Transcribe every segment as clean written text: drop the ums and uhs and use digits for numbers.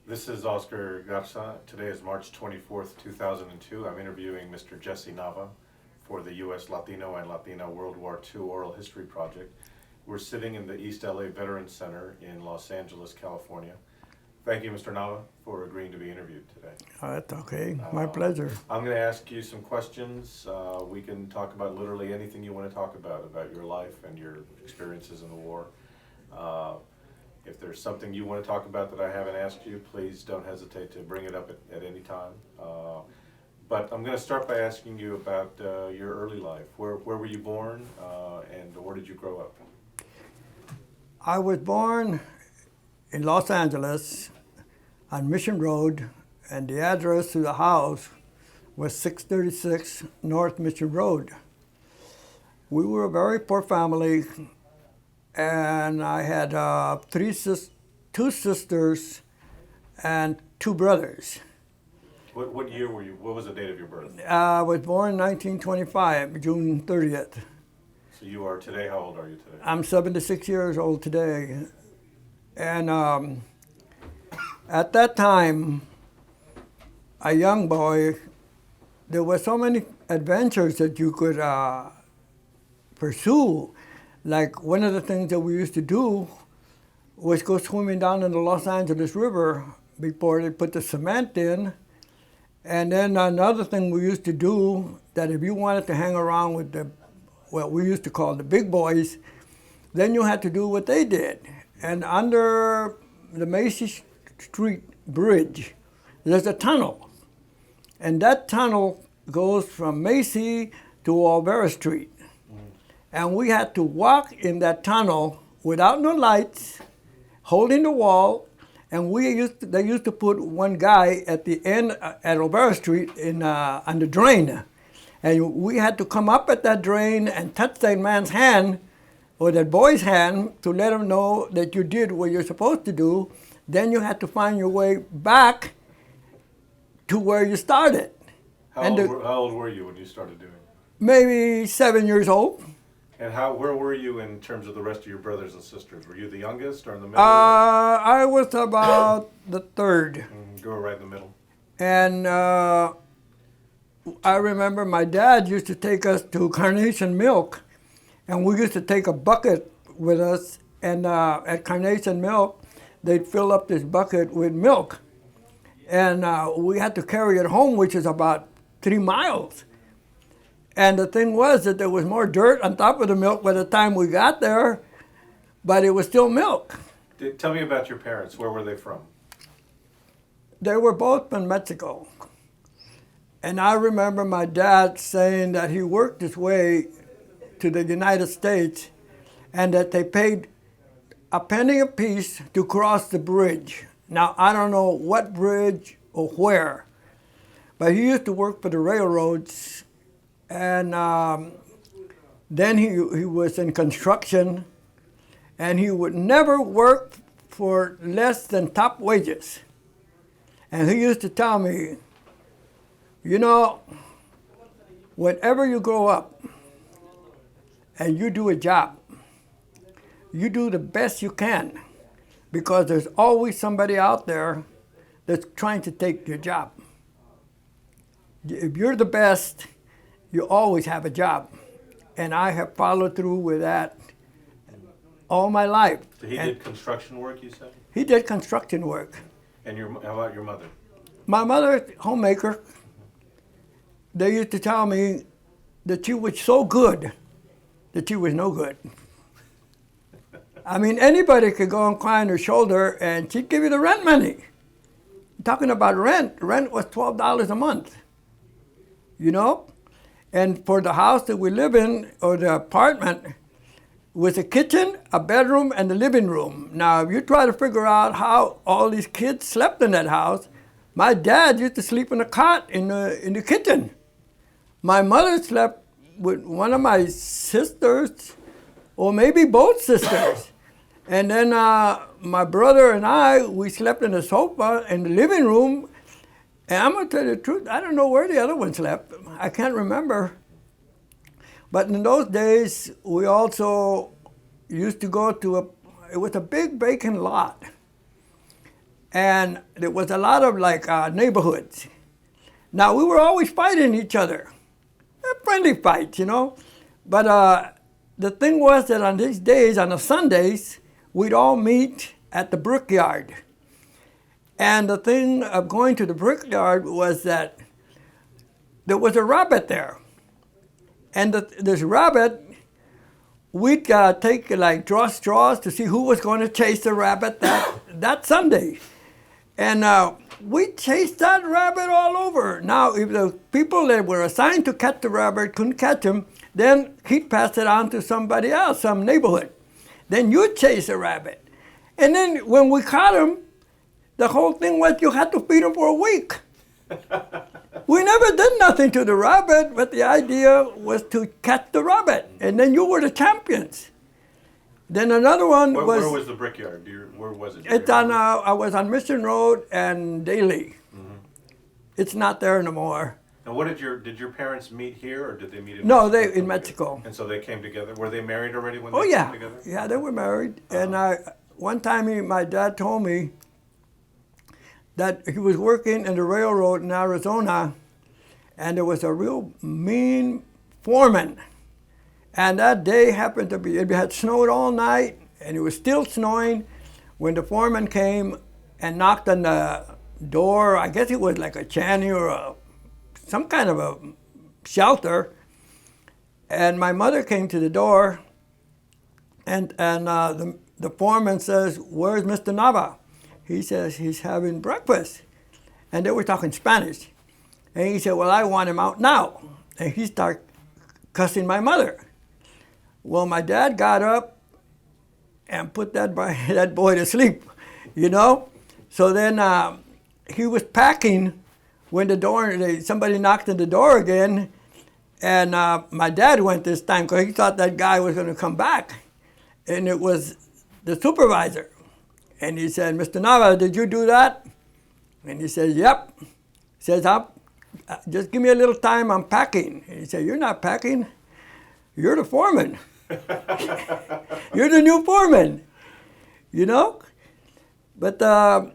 This is Oscar Garza. Today is March 24th, 2002. I'm interviewing Mr. Jessie Nava for the U.S. Latino and Latina World War II Oral History Project. We're sitting in the East LA Veterans Center in Los Angeles, California. Thank you, Mr. Nava, for agreeing to be interviewed today. That's okay. My pleasure. I'm going to ask you some questions. We can talk about literally anything you want to talk about your life and your experiences in the war. If there's something you want to talk about that I haven't asked you, please don't hesitate to bring it up at any time. But I'm going to start by asking you about your early life. Where were you born and where did you grow up? I was born in Los Angeles on Mission Road, and the address to the house was 636 North Mission Road. We were a very poor family, and I had two sisters and two brothers. What year were you? What was the date of your birth? I was born in 1925, June 30th. So you are today, how old are you today? I'm 76 years old today. And at that time, a young boy, there were so many adventures that you could pursue. Like one of the things that we used to do was go swimming down in the Los Angeles River before they put the cement in. And then another thing we used to do, that if you wanted to hang around with what we used to call the big boys, then you had to do what they did. And under the Macy Street Bridge, there's a tunnel. And that tunnel goes from Macy to Olvera Street. And we had to walk in that tunnel without no lights, holding the wall. And they used to put one guy at the end at Olvera Street on the drain. And we had to come up at that drain and touch that man's hand or that boy's hand to let him know that you did what you're supposed to do. Then you had to find your way back to where you started. How old were you when you started doing it? Maybe 7 years old. And where were you in terms of the rest of your brothers and sisters? Were you the youngest or in the middle? I was about the third. You were right in the middle. And I remember my dad used to take us to Carnation Milk, and we used to take a bucket with us, and at Carnation Milk, they'd fill up this bucket with milk. And we had to carry it home, which is about 3 miles. And the thing was that there was more dirt on top of the milk by the time we got there, but it was still milk. Tell me about your parents. Where were they from? They were both from Mexico. And I remember my dad saying that he worked his way to the United States and that they paid a penny apiece to cross the bridge. Now, I don't know what bridge or where, but he used to work for the railroads. And then he was in construction, and he would never work for less than top wages. And he used to tell me, you know, whenever you grow up and you do a job, you do the best you can, because there's always somebody out there that's trying to take your job. If you're the best, you always have a job. And I have followed through with that all my life. So he did construction work, you said? He did construction work. And how about your mother? My mother, homemaker, they used to tell me that she was so good that she was no good. I mean, anybody could go and cry on her shoulder and she'd give you the rent money. Talking about rent was $12 a month, you know? And for the house that we live in, or the apartment, was a kitchen, a bedroom, and a living room. Now, if you try to figure out how all these kids slept in that house, my dad used to sleep in a cot in the kitchen. My mother slept with one of my sisters, or maybe both sisters. And then my brother and I, we slept in the sofa in the living room. And I'm going to tell you the truth, I don't know where the other one slept. I can't remember. But in those days, we also used to go to it was a big vacant lot. and there was a lot of like neighborhoods. Now we were always fighting each other, friendly fights, you know. But the thing was that on these days, on the Sundays, we'd all meet at the brickyard. And the thing of going to the brickyard was that there was a rabbit there. And this rabbit, we'd take, like, draw straws to see who was going to chase the rabbit that Sunday. And we chased that rabbit all over. Now, if the people that were assigned to catch the rabbit couldn't catch him, then he'd pass it on to somebody else, some neighborhood. Then you'd chase the rabbit. And then when we caught him, the whole thing was you had to feed him for a week. We never did nothing to the rabbit, but the idea was to catch the rabbit. And then you were the champions. Then another one was... Where was the brickyard? Where was it? It's on, I was on Mission Road and Daly. Mm-hmm. It's not there no more. And what did your parents meet here, or did they meet in No, Mexico? they in Mexico. And so they came together. Were they married already when Oh they yeah, came together? yeah, they were married. And one time my dad told me that he was working in the railroad in Arizona, and there was a real mean foreman. And that day happened to be, it had snowed all night, and it was still snowing when the foreman came and knocked on the door. I guess it was like a channy or some kind of a shelter. And my mother came to the door, and the foreman says, "Where's Mr. Nava?" He says, "He's having breakfast." And they were talking Spanish. And he said, "Well, I want him out now." And he started cussing my mother. Well, my dad got up and put that boy to sleep, you know? So then he was packing when somebody knocked on the door again. And my dad went this time because he thought that guy was going to come back. And it was the supervisor. And he said, "Mr. Nava, did you do that?" And he said, "Yep." He says, "Just give me a little time, I'm packing." And he said, "You're not packing, you're the foreman." You're the new foreman, you know? But tell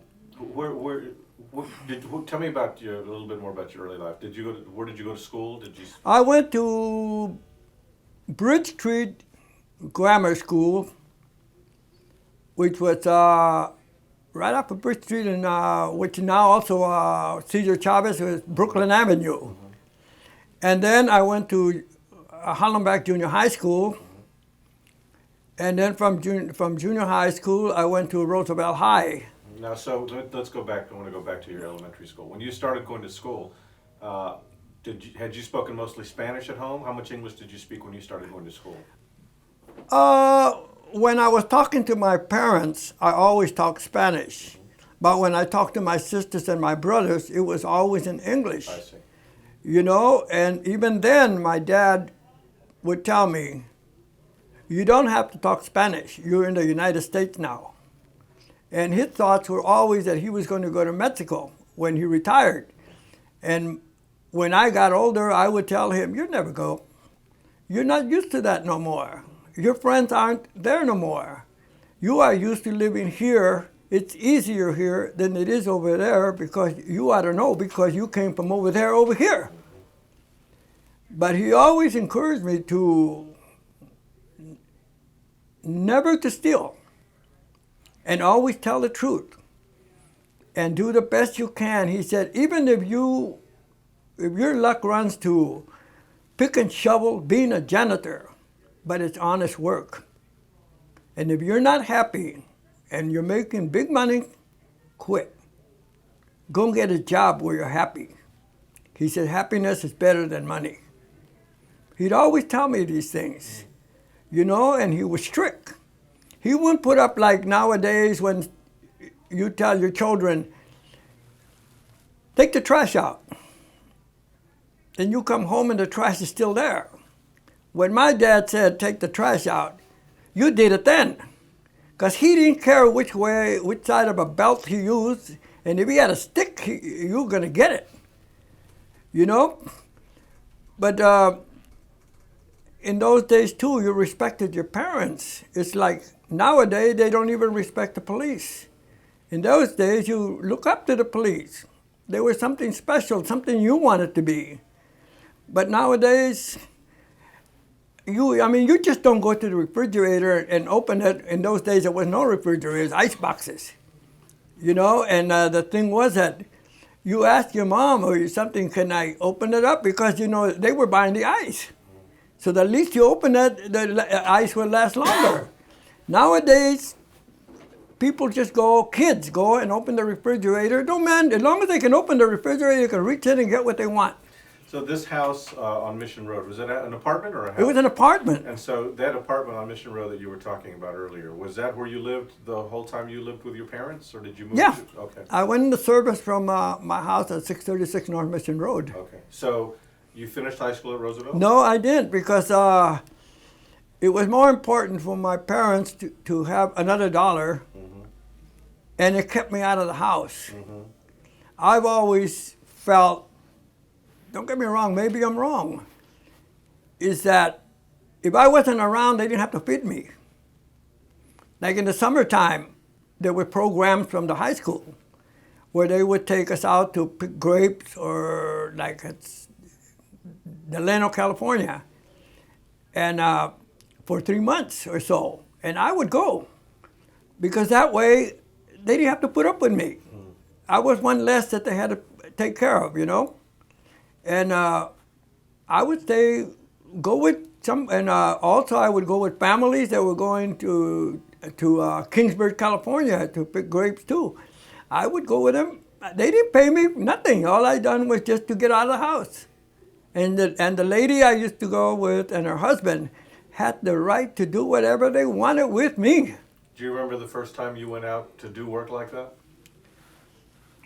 me about a little bit more about your early life. Where did you go to school? I went to Bridge Street Grammar School, which was right off of Bridge Street, and which now also Cesar Chavez was Brooklyn Avenue. Mm-hmm. And then I went to Hollenbach Junior High School. And then from junior high school, I went to Roosevelt High. Now, so let's go back. I want to go back to your elementary school. When you started going to school, had you spoken mostly Spanish at home? How much English did you speak when you started going to school? When I was talking to my parents, I always talked Spanish. But when I talked to my sisters and my brothers, it was always in English. I see. You know, and even then, my dad would tell me, "You don't have to talk Spanish. You're in the United States now." And his thoughts were always that he was going to go to Mexico when he retired. And when I got older, I would tell him, "You never go. You're not used to that no more. Your friends aren't there no more. You are used to living here. It's easier here than it is over there because you ought to know because you came from over there over here." But he always encouraged me to never to steal, and always tell the truth, and do the best you can. He said, even if your luck runs to pick and shovel, being a janitor, but it's honest work. And if you're not happy and you're making big money, quit. Go and get a job where you're happy. He said, happiness is better than money. He'd always tell me these things. You know, and he was strict. He wouldn't put up like nowadays when you tell your children, "Take the trash out." Then you come home and the trash is still there. When my dad said, "Take the trash out," you did it then. Because he didn't care which side of a belt he used. And if he had a stick, you were going to get it. You know? But in those days, too, you respected your parents. It's like nowadays, they don't even respect the police. In those days, you look up to the police. They were something special, something you wanted to be. But nowadays, you just don't go to the refrigerator and open it. In those days, there was no refrigerators, ice boxes. And the thing was that you ask your mom or something, can I open it up? Because, they were buying the ice. So the least you open it, the ice will last longer. Nowadays, people just kids go and open the refrigerator. Don't mind, as long as they can open the refrigerator, they can reach in and get what they want. So this house on Mission Road, was it an apartment or a house? It was an apartment. And so that apartment on Mission Road that you were talking about earlier, was that where you lived the whole time you lived with your parents, or did you move? Yeah. Okay. I went into service from my house at 636 North Mission Road. Okay. So you finished high school at Roosevelt? No, I didn't, because it was more important for my parents to have another dollar, and it kept me out of the house. I've always felt, don't get me wrong, maybe I'm wrong, is that if I wasn't around, they didn't have to feed me. Like in the summertime, there were programs from the high school where they would take us out to pick grapes, or like it's Delano, California, and for 3 months or so. And I would go, because that way they didn't have to put up with me. I was one less that they had to take care of, And I would go with some, and also I would go with families that were going to Kingsburg, California to pick grapes too. I would go with them. They didn't pay me nothing. All I done was just to get out of the house. And the lady I used to go with and her husband had the right to do whatever they wanted with me. Do you remember the first time you went out to do work like that?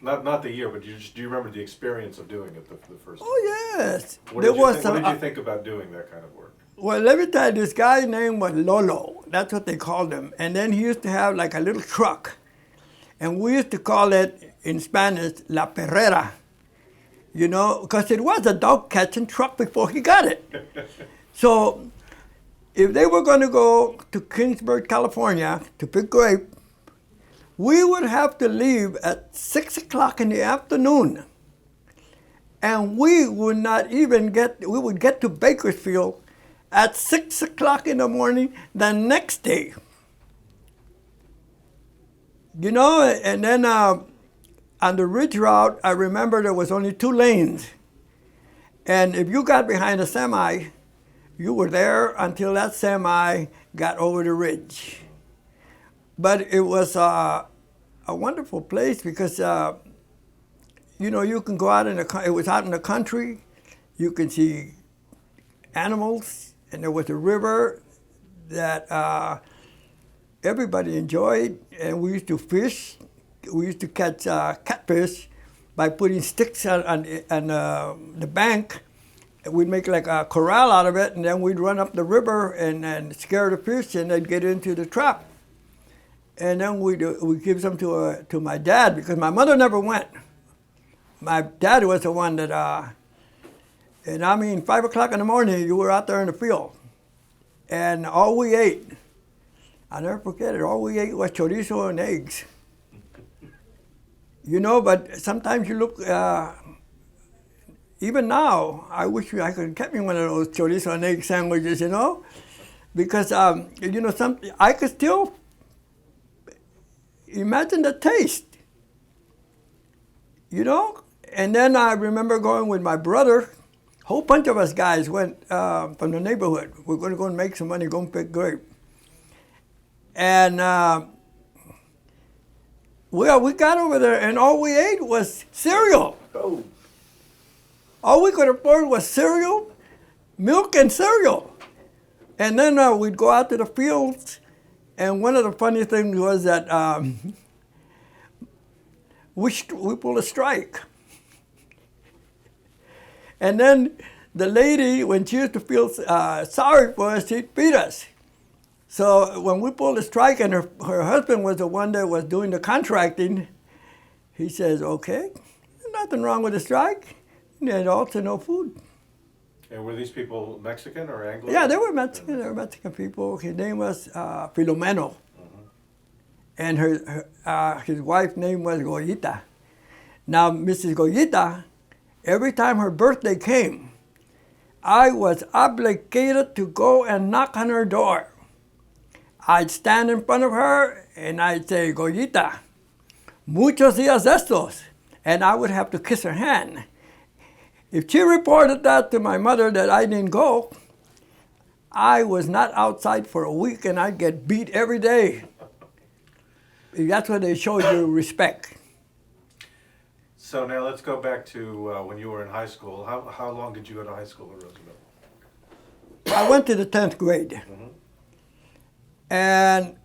Not the year, but do you remember the experience of doing it the first time? Oh, yes. What did you think about doing that kind of work? Well, let me tell you, this guy's name was Lolo. That's what they called him. And then he used to have like a little truck. And we used to call it, in Spanish, La Perrera. Because it was a dog catching truck before he got it. So if they were going to go to Kingsburg, California to pick grape, we would have to leave at 6 o'clock in the afternoon. And we would not even we would get to Bakersfield at 6 o'clock in the morning the next day. And then on the ridge route, I remember there was only 2 lanes. And if you got behind a semi, you were there until that semi got over the ridge. But it was a wonderful place because, you can go out it was out in the country. You can see animals, and there was a river that everybody enjoyed, and we used to fish. We used to catch catfish by putting sticks on the bank. We'd make like a corral out of it, and then we'd run up the river and scare the fish, and they'd get into the trap. And then we'd give some to my dad, because my mother never went. My dad was the one that, 5 o'clock in the morning, you were out there in the field. And all we ate, I'll never forget it, all we ate was chorizo and eggs. But sometimes you look, even now, I wish I could get me one of those chorizo and egg sandwiches, because, I could still imagine the taste, And then I remember going with my brother. A whole bunch of us guys went from the neighborhood. We're going to go and make some money, go and pick grape. And we got over there, and all we ate was cereal. Oh. All we could afford was cereal, milk and cereal. And then we'd go out to the fields, and one of the funny things was that we pulled a strike. And then the lady, when she used to feel sorry for us, she'd feed us. So when we pulled a strike, and her husband was the one that was doing the contracting, he says, okay, there's nothing wrong with the strike. There's also no food. And were these people Mexican or Anglo? Yeah, they were Mexican. They were Mexican people. His name was Filomeno. and his wife's name was Goyita. Now, Mrs. Goyita, every time her birthday came, I was obligated to go and knock on her door. I'd stand in front of her and I'd say, Goyita, muchos días estos, and I would have to kiss her hand. If she reported that to my mother that I didn't go, I was not outside for a week and I'd get beat every day. That's where they showed you respect. So now let's go back to when you were in high school. How long did you go to high school at Roosevelt? I went to the 10th grade. Mm-hmm. And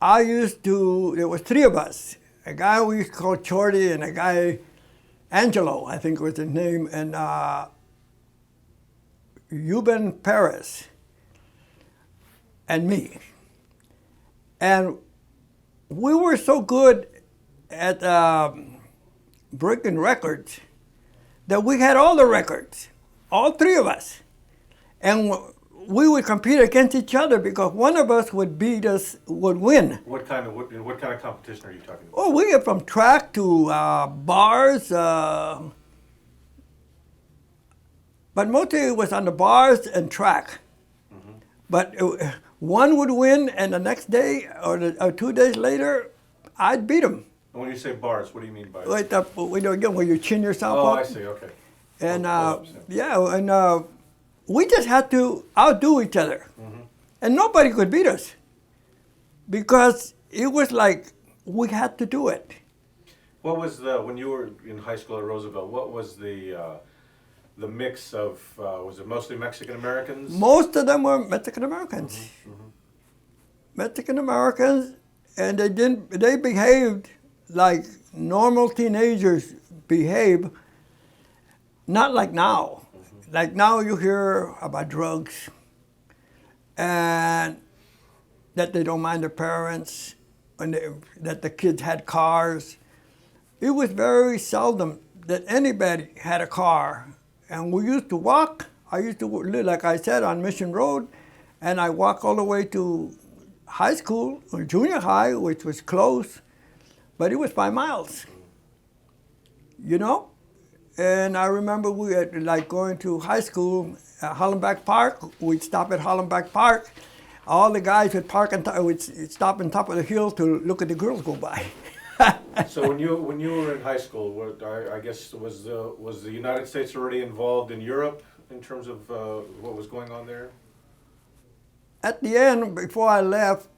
there was three of us. A guy we used to call Shorty and a guy, Angelo, I think was his name, and Euben Perez, and me. And we were so good at breaking records that we had all the records, all three of us. And we would compete against each other because one of us would beat us, would win. What kind of competition are you talking about? Oh, we get from track to bars, but mostly it was on the bars and track. Mm-hmm. But one would win, and the next day or 2 days later, I'd beat him. And when you say bars, what do you mean by that? Like where you chin yourself up. Oh, I see. Okay. And Pull-ups, yeah, and we just had to outdo each other. Mm-hmm. And nobody could beat us because it was like we had to do it. What was when you were in high school at Roosevelt? What was the mix of? Was it mostly Mexican Americans? Most of them were Mexican Americans. Mm-hmm. Mm-hmm. Mexican Americans, and they behaved like normal teenagers behave, not like now. Mm-hmm. Like now you hear about drugs and that they don't mind their parents, and that the kids had cars. It was very seldom that anybody had a car. And we used to walk. I used to live, like I said, on Mission Road, and I walked all the way to high school, or junior high, which was close, but it was 5 miles, you know? And I remember we had, like, going to high school at Hollenbach Park. We'd stop at Hollenbach Park. All the guys would would stop on top of the hill to look at the girls go by. So when you were in high school, I guess was the United States already involved in Europe in terms of what was going on there? At the end, before I left,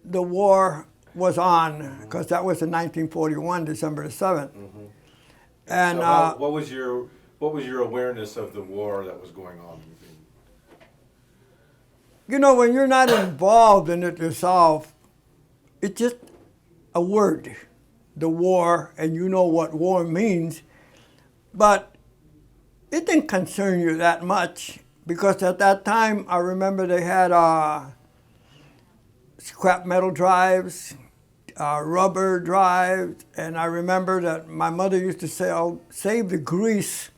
the war was on, because that was in 1941, December the 7th. Mm-hmm. And so what was your awareness of the war that was going on? You know, when you're not involved in it yourself, it's just a word, the war, and you know what war means, but it didn't concern you that much, because at that time, I remember they had scrap metal drives, rubber drives, and I remember that my mother used to say, I'll save the grease.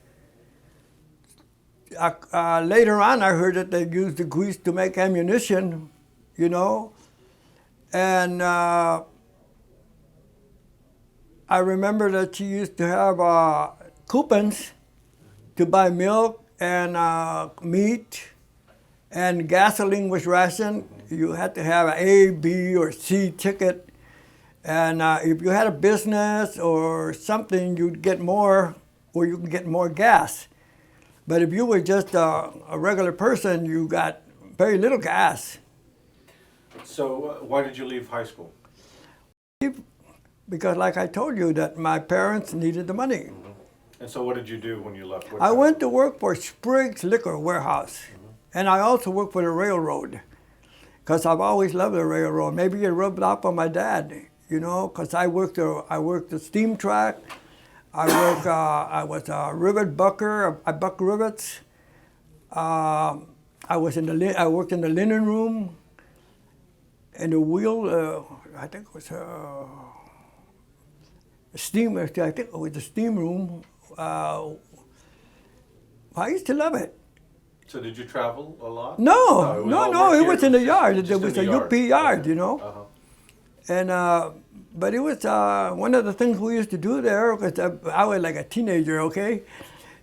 Later on, I heard that they used the grease to make ammunition, you know, and I remember that she used to have coupons to buy milk and meat, and gasoline was rationed. You had to have an A, B, or C ticket. And if you had a business or something, you'd get more, or you could get more gas. But if you were just a regular person, you got very little gas. So why did you leave high school? Because like I told you, that my parents needed the money. Mm-hmm. And so what did you do when you left? I went to work for Spriggs Liquor Warehouse. Mm-hmm. And I also worked for the railroad, because I've always loved the railroad. Maybe it rubbed off on my dad, you know, because I worked the steam track. I was a rivet bucker. I bucked rivets. I worked in the linen room, and the wheel. I think it was steam. I think it was the steam room. I used to love it. So did you travel a lot? No, all no, work it here? was in the Just- yard. just There in was the a UP yard, Okay. you know. Uh-huh. And but it was one of the things we used to do there because I was like a teenager, okay.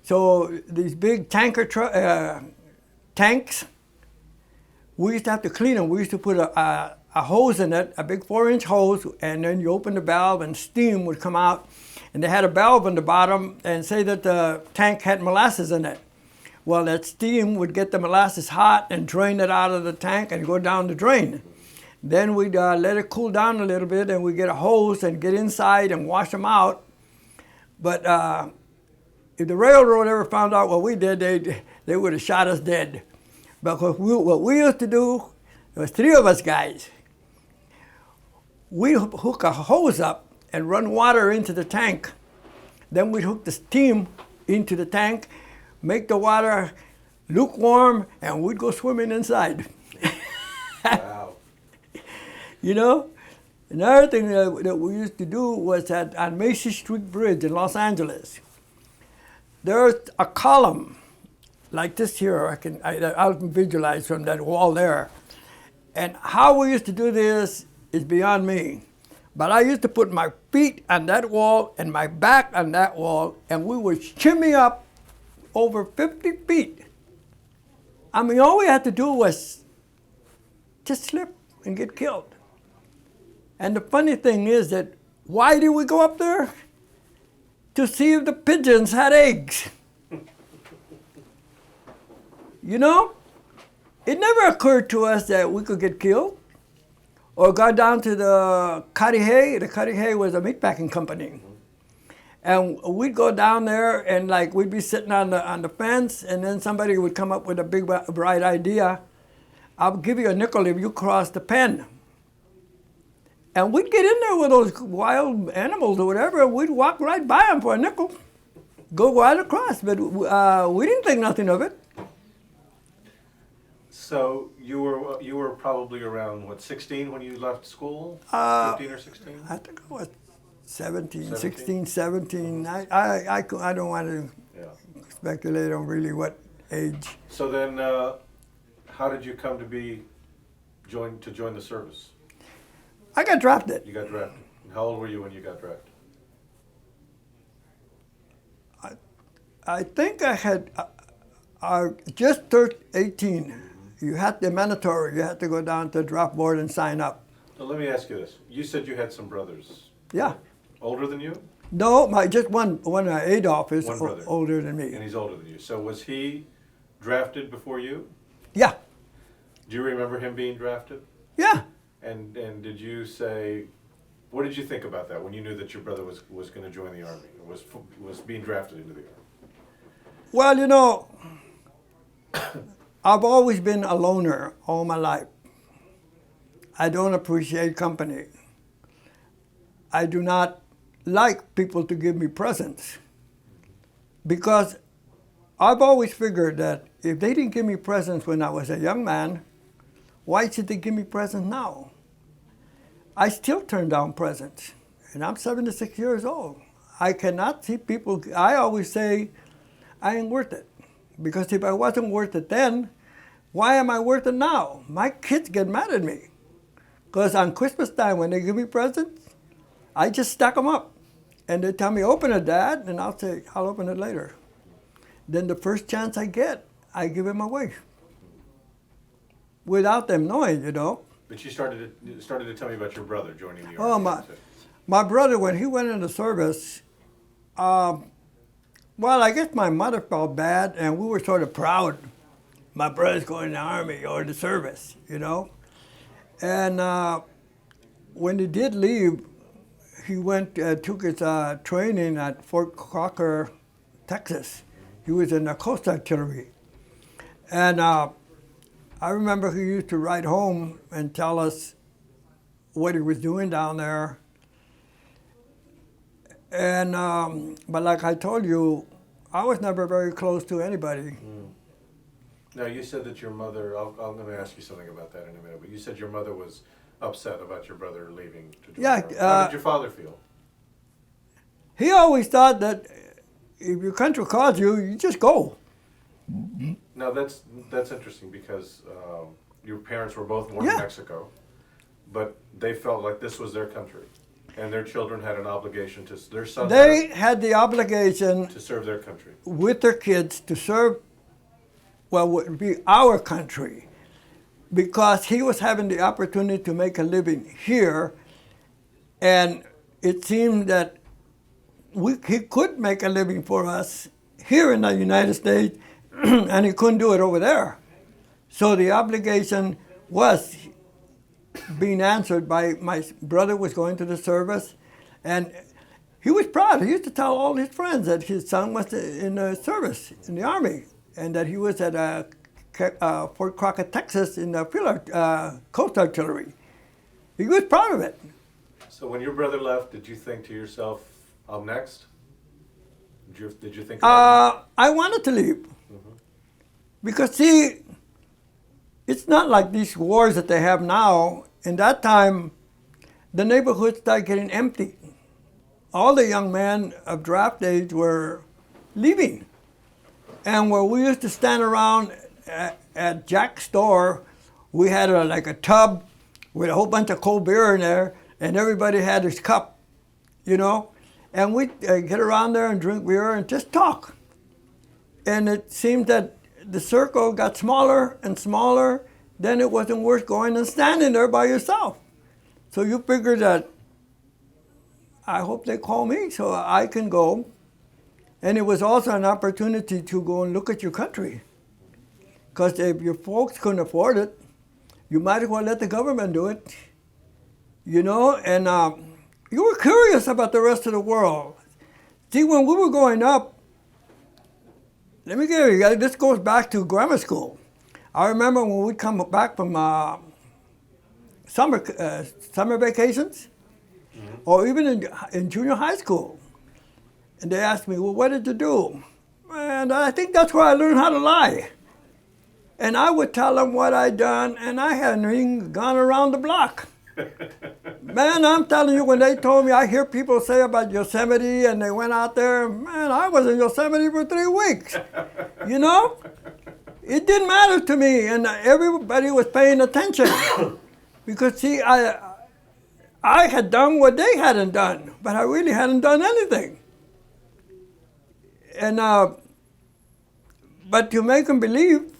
So these big tanks, we used to have to clean them. We used to put a hose in it, a big 4-inch hose, and then you open the valve and steam would come out. And they had a valve on the bottom and say that the tank had molasses in it. Well, that steam would get the molasses hot and drain it out of the tank and go down the drain. Then we'd let it cool down a little bit and we'd get a hose and get inside and wash them out. But if the railroad ever found out what we did, they would have shot us dead. Because what we used to do, there was 3 of us guys. We'd hook a hose up and run water into the tank. Then we'd hook the steam into the tank, make the water lukewarm, and we'd go swimming inside. Wow. You know? Another thing that we used to do was on Macy Street Bridge in Los Angeles. There's a column like this here. I can visualize from that wall there. And how we used to do this is beyond me. But I used to put my feet on that wall and my back on that wall, and we would shimmy up over 50 feet. I mean, all we had to do was just slip and get killed. And the funny thing is that why did we go up there? To see if the pigeons had eggs. You know? It never occurred to us that we could get killed. Or got down to the Cudahy. The Cudahy was a meatpacking company. And we'd go down there and like we'd be sitting on the fence and then somebody would come up with a big bright idea. I'll give you a nickel if you cross the pen. And we'd get in there with those wild animals or whatever, and we'd walk right by them for a nickel. Go right across, but we didn't think nothing of it. So you were probably around, what, 16 when you left school? 15 or 16? I think I was 17, 17? 16, 17. I don't want to Yeah. speculate on really what age. So then, how did you come to join the service? I got drafted. You got drafted. How old were you when you got drafted? I think I had just turned 18. You had the mandatory. You had to go down to the draft board and sign up. So let me ask you this. You said you had some brothers. Yeah. Older than you? No, just one Adolf is One brother. older than me. And he's older than you. So was he drafted before you? Yeah. Do you remember him being drafted? Yeah. And did you say, what did you think about that when you knew that your brother was going to join the army, or was being drafted into the army? Well, you know, I've always been a loner all my life. I don't appreciate company. I do not like people to give me presents because I've always figured that if they didn't give me presents when I was a young man, why should they give me presents now? I still turn down presents, and I'm 76 years old. I cannot see people, I always say, I ain't worth it. Because if I wasn't worth it then, why am I worth it now? My kids get mad at me. Because on Christmas time, when they give me presents, I just stack them up. And they tell me, open it, Dad, and I'll say, I'll open it later. Then the first chance I get, I give them away. Without them knowing, you know. But you started to tell me about your brother joining the Oh, army. my brother, when he went into service, well, I guess my mother felt bad, and we were sort of proud. My brother's going in the army or the service, you know. And when he did leave, he went, took his training at Fort Crocker, Texas. He was in the Coast Artillery. And I remember he used to write home and tell us what he was doing down there. And, but like I told you, I was never very close to anybody. Now, you said that your mother, I'm going to ask you something about that in a minute, but you said your mother was upset about your brother leaving to join Yeah, the army. How did your father feel? He always thought that if your country calls you, you just go. Now that's interesting because your parents were both born Yeah. in Mexico, but they felt like this was their country, and their children had an obligation to their sons They had the obligation to serve their country. with their kids to serve, well, would be our country, because he was having the opportunity to make a living here, and it seemed that he could make a living for us here in the United States, and he couldn't do it over there. So the obligation was being answered by my brother was going to the service, and he was proud. He used to tell all his friends that his son was in the service, in the Army, and that he was at Fort Crockett, Texas, in the Coast Artillery. He was proud of it. So when your brother left, did you think to yourself, "I'm next"? Did you think? I wanted to leave. Because, see, it's not like these wars that they have now. In that time, the neighborhoods started getting empty. All the young men of draft age were leaving. And where we used to stand around at Jack's store, we had like a tub with a whole bunch of cold beer in there, and everybody had his cup, you know? And we'd get around there and drink beer and just talk. And it seemed that the circle got smaller and smaller, then it wasn't worth going and standing there by yourself. So you figure that, I hope they call me so I can go. And it was also an opportunity to go and look at your country. Because if your folks couldn't afford it, you might as well let the government do it. You know, and you were curious about the rest of the world. See, when we were growing up, let me give you, this goes back to grammar school. I remember when we'd come back from summer vacations, or even in junior high school, and they asked me, well, what did you do? And I think that's where I learned how to lie. And I would tell them what I'd done, and I hadn't even gone around the block. Man, I'm telling you, when they told me, I hear people say about Yosemite, and they went out there, man, I was in Yosemite for 3 weeks. You know? It didn't matter to me, and everybody was paying attention. Because, see, I had done what they hadn't done, but I really hadn't done anything. And, but to make them believe,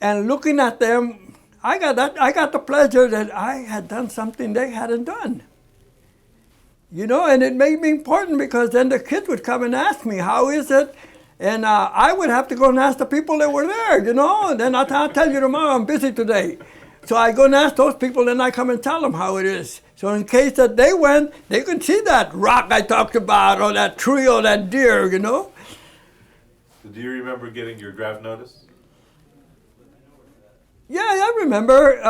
and looking at them, I got the pleasure that I had done something they hadn't done. You know, and it made me important because then the kids would come and ask me, how is it? And I would have to go and ask the people that were there, you know, and then I'll tell you tomorrow, I'm busy today. So I go and ask those people, and I come and tell them how it is. So in case that they went, they could see that rock I talked about, or that tree, or that deer, you know. Do you remember getting your draft notice? Yeah, I remember.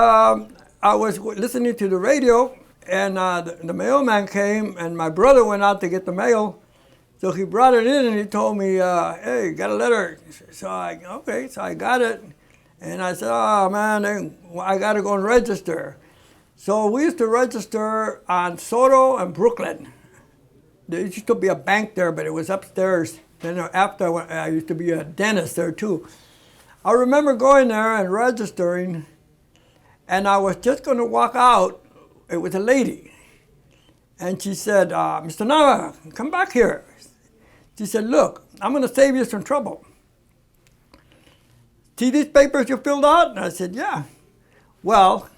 I was listening to the radio, and the mailman came, and my brother went out to get the mail. So he brought it in, and he told me, hey, got a letter. So I got it. And I said, oh, man, I got to go and register. So we used to register on Soto and Brooklyn. There used to be a bank there, but it was upstairs. Then after, I used to be a dentist there, too. I remember going there and registering, and I was just going to walk out. It was a lady, and she said, Mr. Nava, come back here. She said, look, I'm going to save you some trouble. See these papers you filled out? And I said, yeah. Well,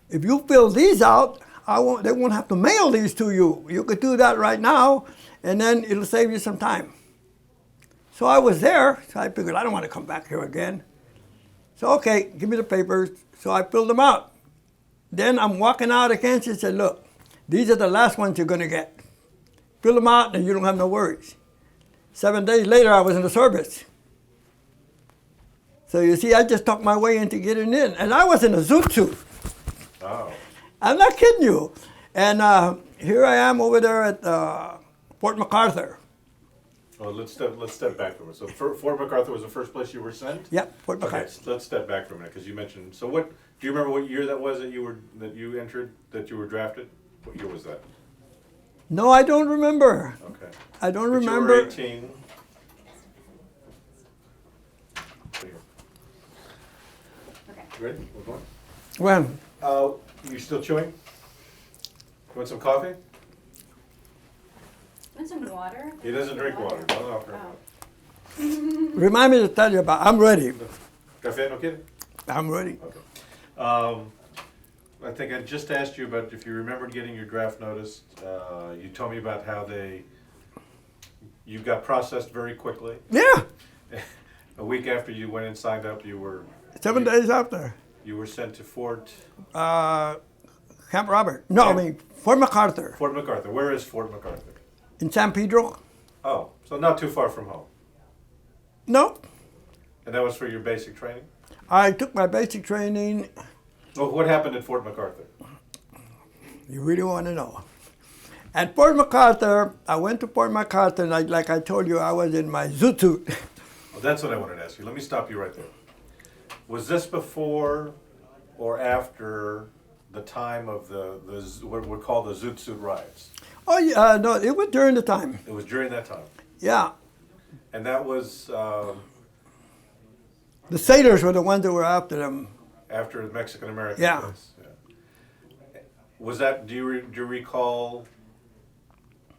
if you fill these out, they won't have to mail these to you. You could do that right now, and then it'll save you some time. So I was there, so I figured I don't want to come back here again. So okay, give me the papers. So I filled them out. Then I'm walking out again. She said, look, these are the last ones you're going to get. Fill them out and you don't have no worries. 7 days later, I was in the service. So you see, I just talked my way into getting in. And I was in a zoot suit. Oh. I'm not kidding you. And here I am over there at Fort MacArthur. Well, let's step back from it. So Fort MacArthur was the first place you were sent? Yep, Fort Okay, MacArthur. so let's step back for a minute because you mentioned. So what? Do you remember what year that was that you entered, that you were drafted? What year was that? No, I don't remember. Okay. I don't But remember. You were 18. Ready? We're going. When? You still chewing? You want some coffee? Want some water? He doesn't drink water. No, no, no. Oh. Remind me to tell you about. I'm ready. Café, no quiere? I'm ready. Okay. I think I just asked you about if you remembered getting your draft notice. You told me about how you got processed very quickly. Yeah. A week after you went and signed up, 7 days after. You were sent to Fort Camp Robert. No, I mean Fort MacArthur MacArthur. Where is Fort MacArthur? in San Pedro. Oh, so not too far from home. No, And that was for your basic training? I took my basic training. Well, what happened at Fort MacArthur? You really want to know? At Fort MacArthur, I went to Fort MacArthur, and like I told you, I was in my zoot suit. Well, that's what I wanted to ask you. Let me stop you right there. Was this before or after the time of the what we call the Zoot Suit riots? Oh yeah, no, it was during the time. It was during that time. Yeah, And that was the sailors were the ones that were after them. after the Mexican American Yeah. case. Yeah. Was that, do you recall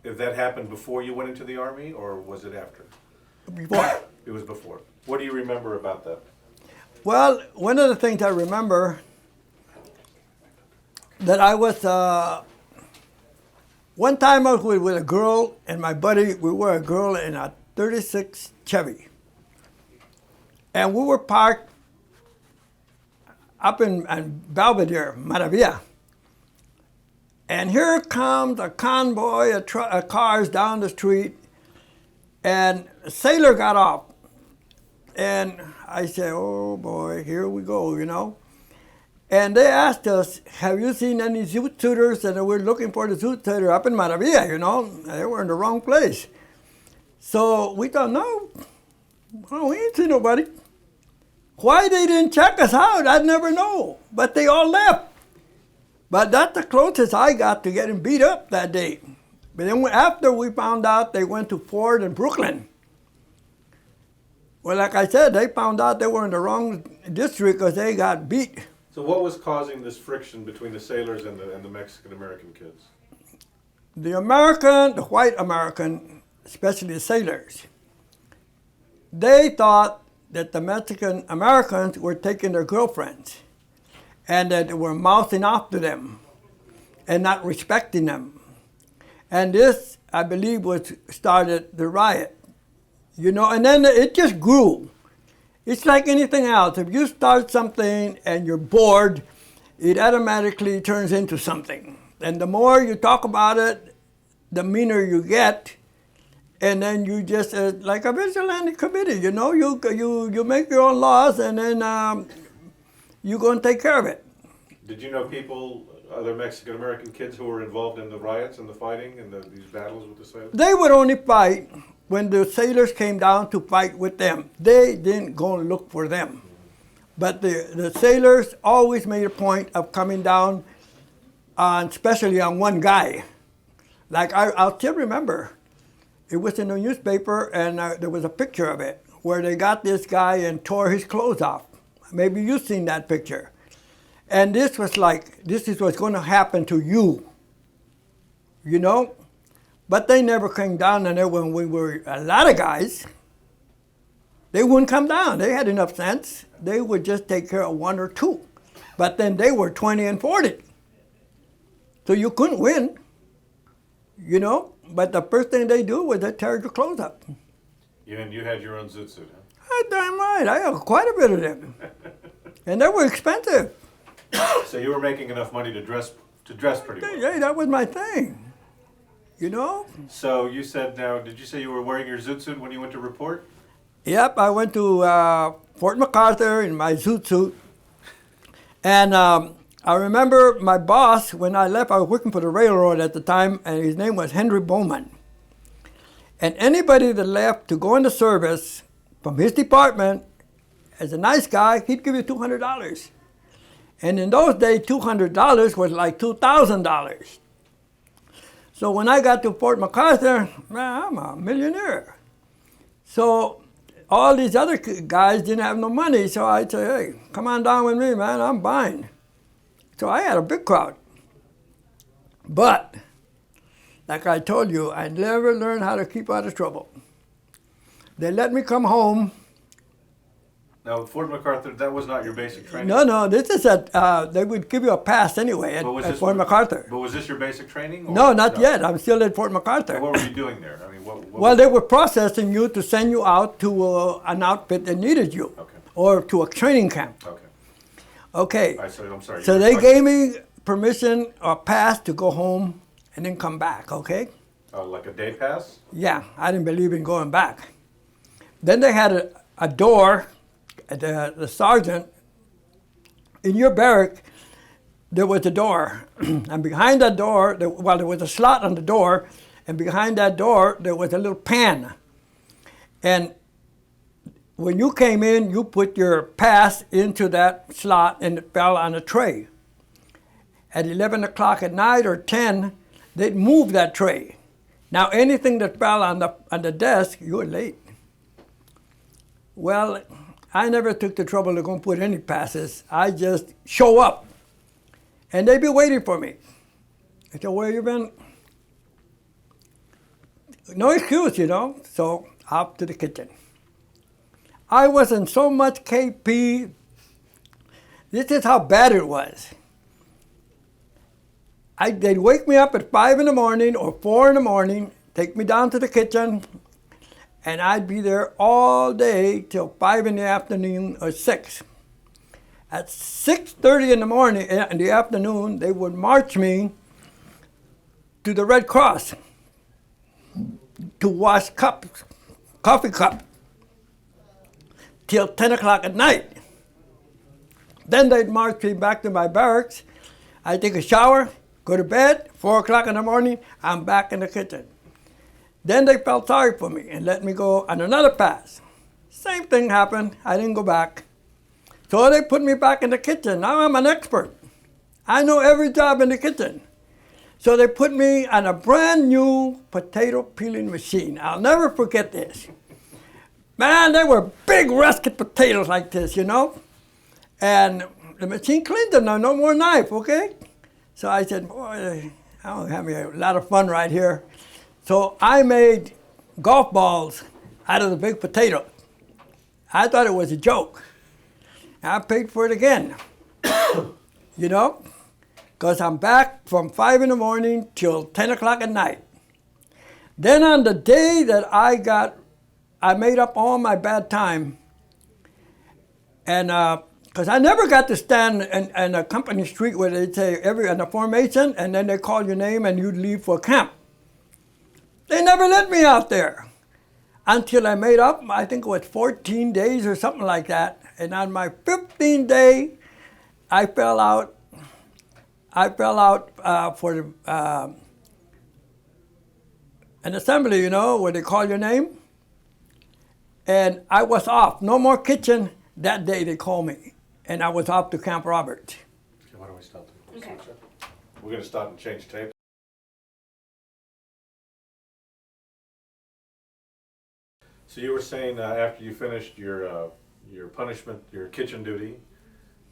if that happened before you went into the Army or was it after? Before. It was before. What do you remember about that? Well, one of the things I remember that I was one time I was with a girl and my buddy. We were a girl in a '36 Chevy, and we were parked up in Belvedere, Maravilla. And here comes a convoy of cars down the street, and a sailor got off. And I said, oh boy, here we go, you know. And they asked us, have you seen any zoot suiters? And we're looking for the zoot suiter up in Maravilla, you know. They were in the wrong place. So we thought, no, we ain't seen nobody. Why they didn't check us out, I'd never know. But they all left. But that's the closest I got to getting beat up that day. But then after we found out they went to Ford in Brooklyn. Well, like I said, they found out they were in the wrong district because they got beat. So what was causing this friction between the sailors and the Mexican American kids? The white American, especially the sailors, they thought that the Mexican Americans were taking their girlfriends and that they were mouthing off to them and not respecting them. And this, I believe, started the riot. You know, and then it just grew. It's like anything else. If you start something and you're bored, it automatically turns into something. And the more you talk about it, the meaner you get. And then you just, like a vigilante committee, you know, you make your own laws and then you're going to take care of it. Did you know people, other Mexican American kids who were involved in the riots and the fighting and these battles with the sailors? They would only fight when the sailors came down to fight with them. They didn't go and look for them. But the sailors always made a point of coming down, especially on one guy. Like I'll still remember, it was in the newspaper and there was a picture of it where they got this guy and tore his clothes off. Maybe you've seen that picture. And this was like, this is what's going to happen to you, you know? But they never came down, and then when we were a lot of guys, they wouldn't come down. They had enough sense. They would just take care of one or two. But then they were 20 and 40. So you couldn't win, you know? But the first thing they do was they tear your clothes up. And you had your own zoot suit, huh? Damn right. I have quite a bit of them. And they were expensive. So you were making enough money to dress pretty well. Yeah, that was my thing. You know? So you said now, did you say you were wearing your zoot suit when you went to report? Yep, I went to Fort MacArthur in my zoot suit. And I remember my boss, when I left, I was working for the railroad at the time, and his name was Henry Bowman. And anybody that left to go into service from his department, as a nice guy, he'd give you $200. And in those days, $200 was like $2,000. So when I got to Fort MacArthur, man, I'm a millionaire. So all these other guys didn't have no money, so I said, hey, come on down with me, man, I'm buying. So I had a big crowd. But, like I told you, I never learned how to keep out of trouble. They let me come home. Now, Fort MacArthur, that was not your basic training? No, this is they would give you a pass anyway at Fort MacArthur. But was this your basic training? Or? No, not yet. I'm still at Fort MacArthur. What were you doing there? I mean, well, they were processing you to send you out to an outfit that needed you, okay. or to a training camp. Okay. Okay. I'm sorry. So they gave me permission or pass to go home and then come back. Okay. Like a day pass? Yeah, I didn't believe in going back. Then they had a door. The sergeant, in your barrack, there was a door. And behind that door, there was a slot on the door, and behind that door, there was a little pan. And when you came in, you put your pass into that slot, and it fell on a tray. At 11 o'clock at night or 10, they'd move that tray. Now, anything that fell on the desk, you were late. Well, I never took the trouble to go and put any passes. I just show up, and they'd be waiting for me. I said, where you been? No excuse, you know. So up to the kitchen. I was in so much KP. This is how bad it was. They'd wake me up at 5 in the morning or 4 in the morning, take me down to the kitchen, and I'd be there all day till 5 in the afternoon or 6. At 6:30 in the morning, in the afternoon, they would march me to the Red Cross to wash cups, coffee cup, till 10 o'clock at night. Then they'd march me back to my barracks. I'd take a shower, go to bed, 4 o'clock in the morning, I'm back in the kitchen. Then they felt sorry for me and let me go on another pass. Same thing happened, I didn't go back. So they put me back in the kitchen. Now I'm an expert. I know every job in the kitchen. So they put me on a brand new potato peeling machine. I'll never forget this. Man, they were big rusket potatoes like this, you know? And the machine cleaned them now, no more knife, okay? So I said, boy, I'm having a lot of fun right here. So I made golf balls out of the big potato. I thought it was a joke. I paid for it again, you know, because I'm back from 5 in the morning till 10 o'clock at night. Then on the day that I made up all my bad time, and because I never got to stand in a company street where they'd say in a formation, and then they call your name and you'd leave for camp. They never let me out there until I made up, I think it was 14 days or something like that. And on my 15th day, I fell out for an assembly, you know, where they call your name. And I was off. No more kitchen. That day they called me. And I was off to Camp Roberts. Okay, why don't we stop there? Okay. We're going to stop and change tape. So you were saying after you finished your punishment, your kitchen duty,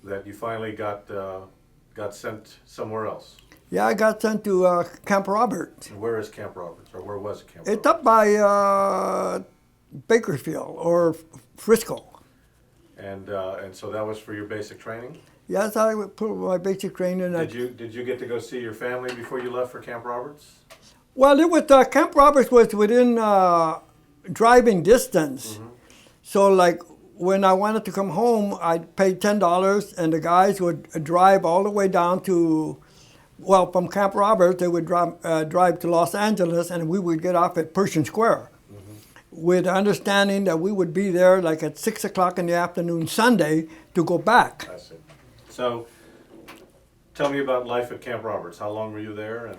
that you finally got sent somewhere else. Yeah, I got sent to Camp Roberts. And where is Camp Roberts, or where was Camp It's Roberts? up by Bakersfield or Frisco. And so that was for your basic training. Yes, I would put my basic training. Did you get to go see your family before you left for Camp Roberts? Well, it was Camp Roberts was within driving distance. Mm-hmm. So like when I wanted to come home, I'd pay $10 and the guys would drive all the way down to, well, from Camp Roberts, they would drive to Los Angeles and we would get off at Pershing Square with the understanding that we would be there like at 6 o'clock in the afternoon Sunday to go back. I see. So tell me about life at Camp Roberts. How long were you there and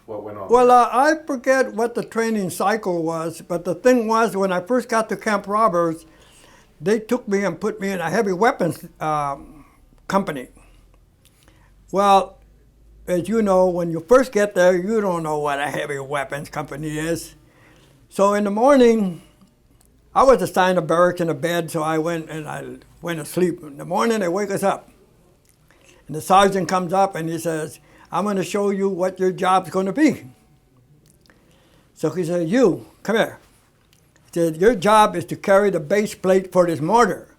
what went on? Well, I forget what the training cycle was, but the thing was when I first got to Camp Roberts, they took me and put me in a heavy weapons company. Well, as you know, when you first get there, you don't know what a heavy weapons company is. So in the morning, I was assigned a barracks and a bed, so I went to sleep. In the morning, they wake us up. And the sergeant comes up and he says, I'm going to show you what your job's going to be. So he said, you, come here. He said, your job is to carry the base plate for this mortar.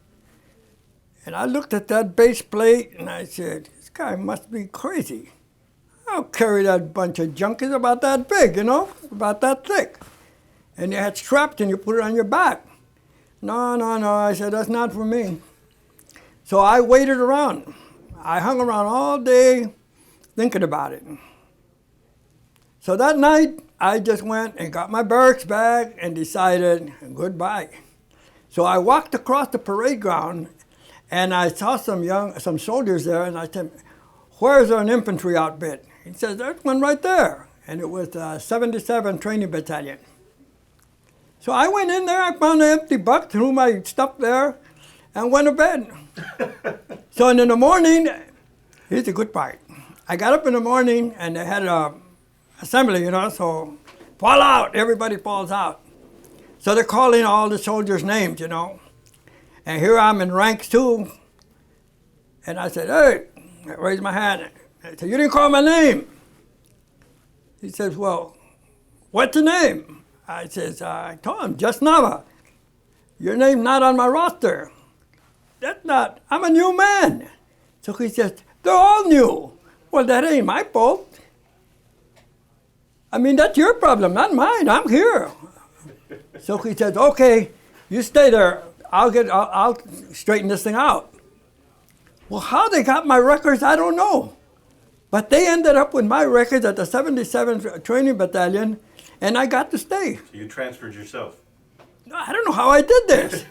And I looked at that base plate and I said, this guy must be crazy. I'll carry that bunch of junk. It's about that big, about that thick. And you had strapped and you put it on your back. No, I said, that's not for me. So I waited around. I hung around all day thinking about it. So that night, I just went and got my barracks bag and decided goodbye. So I walked across the parade ground and I saw some soldiers there and I said, where's an infantry outfit? He says, there's one right there. And it was the 77 Training Battalion. So I went in there, I found an empty bucket, threw my stuff there, and went to bed. So in the morning, here's the good part. I got up in the morning and they had an assembly, so fall out, everybody falls out. So they're calling all the soldiers' names, And here I'm in ranks 2. And I said, hey, I raised my hand. I said, you didn't call my name. He says, well, what's your name? I says, I told him, just Nava. Your name's not on my roster. That's not, I'm a new man. So he says, they're all new. Well, that ain't my fault. I mean, that's your problem, not mine. I'm here. So he says, okay, you stay there. I'll straighten this thing out. Well, how they got my records, I don't know. But they ended up with my records at the 77th Training Battalion, and I got to stay. So you transferred yourself? I don't know how I did this.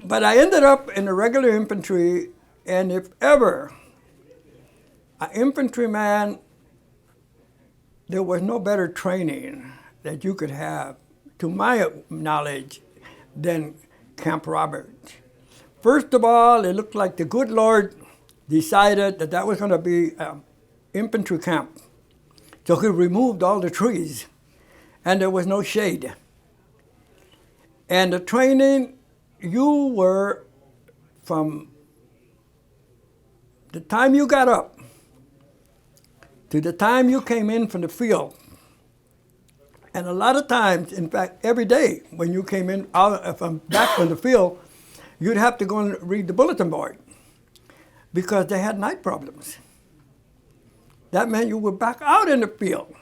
But I ended up in the regular infantry, and if ever an infantryman, there was no better training that you could have, to my knowledge, than Camp Robert. First of all, it looked like the good Lord decided that was going to be an infantry camp. So he removed all the trees, and there was no shade. And the training, you were, from the time you got up to the time you came in from the field, and a lot of times, in fact, every day when you came in back from the field, you'd have to go and read the bulletin board because they had night problems. That meant you were back out in the field.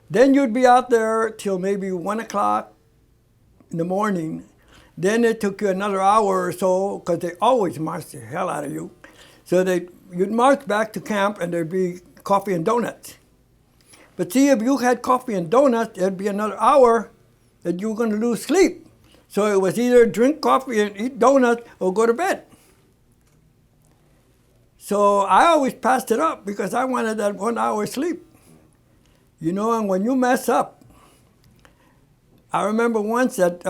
Then you'd be out there till maybe 1 o'clock in the morning. Then it took you another hour or so, because they always marched the hell out of you. So you'd march back to camp and there'd be coffee and donuts. But see, if you had coffee and donuts, there'd be another hour that you were going to lose sleep. So it was either drink coffee and eat donuts or go to bed. So I always passed it up because I wanted that 1 hour sleep. And when you mess up, I remember once that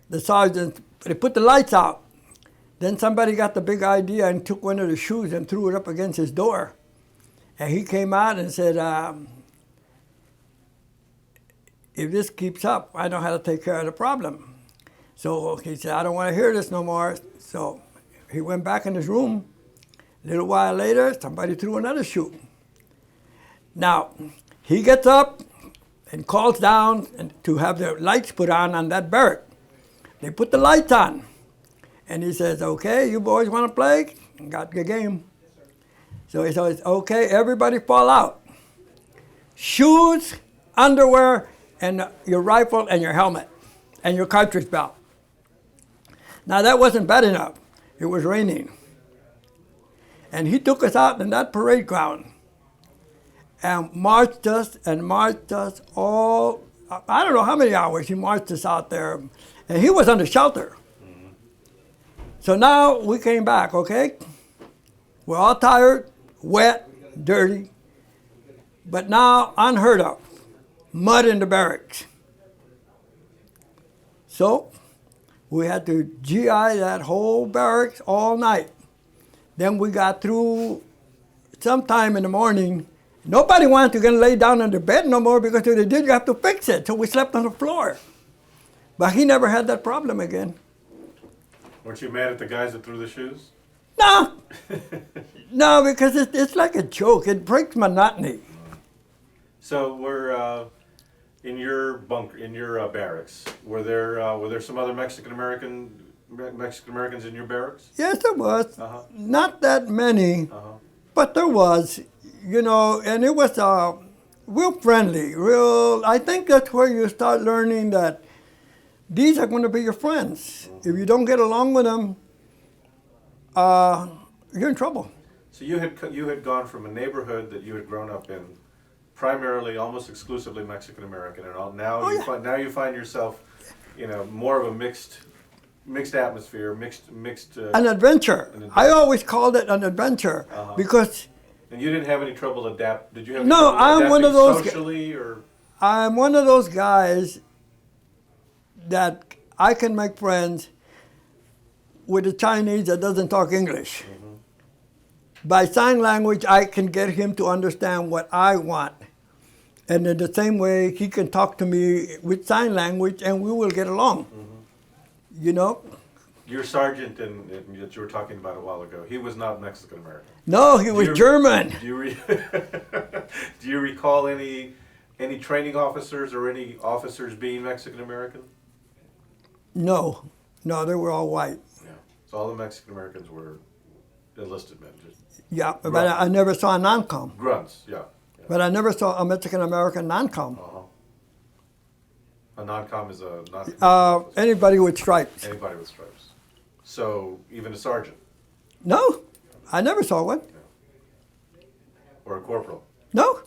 the sergeant, they put the lights out. Then somebody got the big idea and took one of the shoes and threw it up against his door. And he came out and said, if this keeps up, I know how to take care of the problem. So he said, I don't want to hear this no more. So he went back in his room. A little while later, somebody threw another shoe. Now, he gets up and calls down to have the lights put on that barrack. They put the lights on. And he says, okay, you boys want to play? Got the game. So he says, okay, everybody fall out. Shoes, underwear, and your rifle and your helmet and your cartridge belt. Now that wasn't bad enough. It was raining. And he took us out in that parade ground and marched us all, I don't know how many hours he marched us out there. And he was under shelter. Mm-hmm. So now we came back, okay? We're all tired, wet, dirty, but now unheard of. Mud in the barracks. So we had to GI that whole barracks all night. Then we got through sometime in the morning, Nobody wanted to lay down on the bed no more because if they did, you have to fix it. So we slept on the floor. But he never had that problem again. Weren't you mad at the guys that threw the shoes? No, no, because it's like a joke. It breaks monotony. So we're in your bunker, in your barracks. Were there some other Mexican Americans in your barracks? Yes, there was. Uh-huh. Not that many, Uh-huh. but there was. You know, and it was real friendly. Real. I think that's where you start learning that these are going to be your friends. If you don't get along with them, you're in trouble. So you had gone from a neighborhood that you had grown up in, primarily, almost exclusively Mexican American, and all. Now Oh, you yeah. find yourself, more of a mixed atmosphere, mixed. An adventure. An adventure. I always called it an adventure Uh-huh. because And you didn't have any trouble Did you have any No, trouble I'm one of adapting those socially or? I'm one of those guys that I can make friends with a Chinese that doesn't talk English. Mm-hmm. By sign language, I can get him to understand what I want. And in the same way, he can talk to me with sign language and we will get along. Mm-hmm. You know? Your sergeant that you were talking about a while ago, he was not Mexican American. No, he was German. Do you recall any training officers or any officers being Mexican American? No, they were all white. Yeah. So all the Mexican Americans were enlisted men, just Yeah, but Right. I never saw a non-com. grunts. Yeah. But I never saw a Mexican American non-com. Uh-huh. A non-com is a non. Anybody with stripes. Anybody with stripes. So even a sergeant No, I never saw one. or a corporal. No.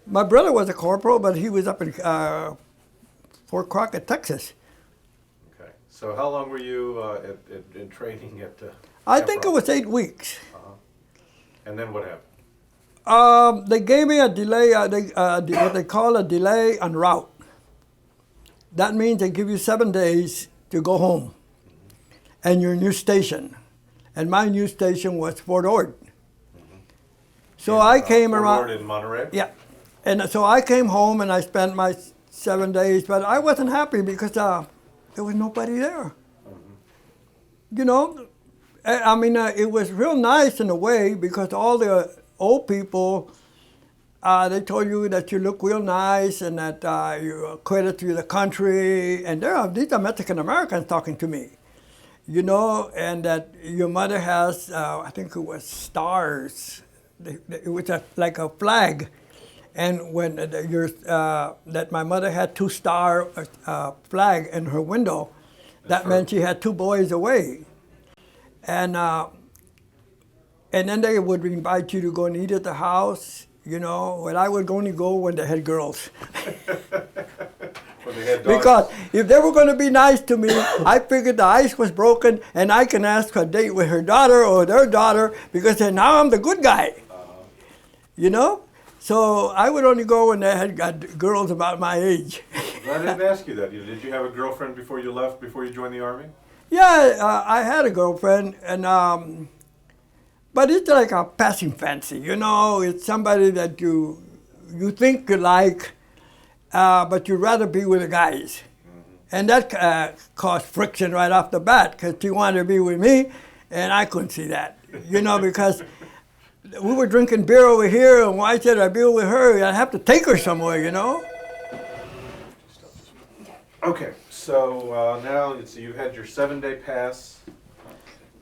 My brother was a corporal, but he was up in Fort Crockett, Texas. Okay. So how long were you in training at? I Camp think it Rock? was 8 weeks. And then what happened? They gave me a delay, what they call a delay en route. That means they give you 7 days to go home and your new station. And my new station was Fort Ord. So I came Fort around. Ord in Monterey. Yeah. And so I came home and I spent my 7 days, but I wasn't happy because there was nobody there. You know, I mean, it was real nice in a way because all the old people, they told you that you look real nice and that you're a credit to the country. And these are Mexican Americans talking to me, you know, and that your mother has, I think it was stars. It was like a flag. And when that my mother had 2-star flag in her window, that meant she had 2 boys away. And then they would invite you to go and eat at the house, you know. But I would only go when they had girls. When they had dogs. Because if they were going to be nice to me, I figured the ice was broken and I can ask a date with her daughter or their daughter because then now I'm the good guy. You know? So I would only go when they had got girls about my age. I didn't ask you that. Did you have a girlfriend before you left, before you joined the Army? Yeah, I had a girlfriend, and but it's like a passing fancy, you know. It's somebody that you think you like, but you'd rather be with the guys, and that caused friction right off the bat because she wanted to be with me, and I couldn't see that, you know, because we were drinking beer over here, and why should I be with her? I'd have to take her somewhere, you know. Okay, so now you had your 7-day pass,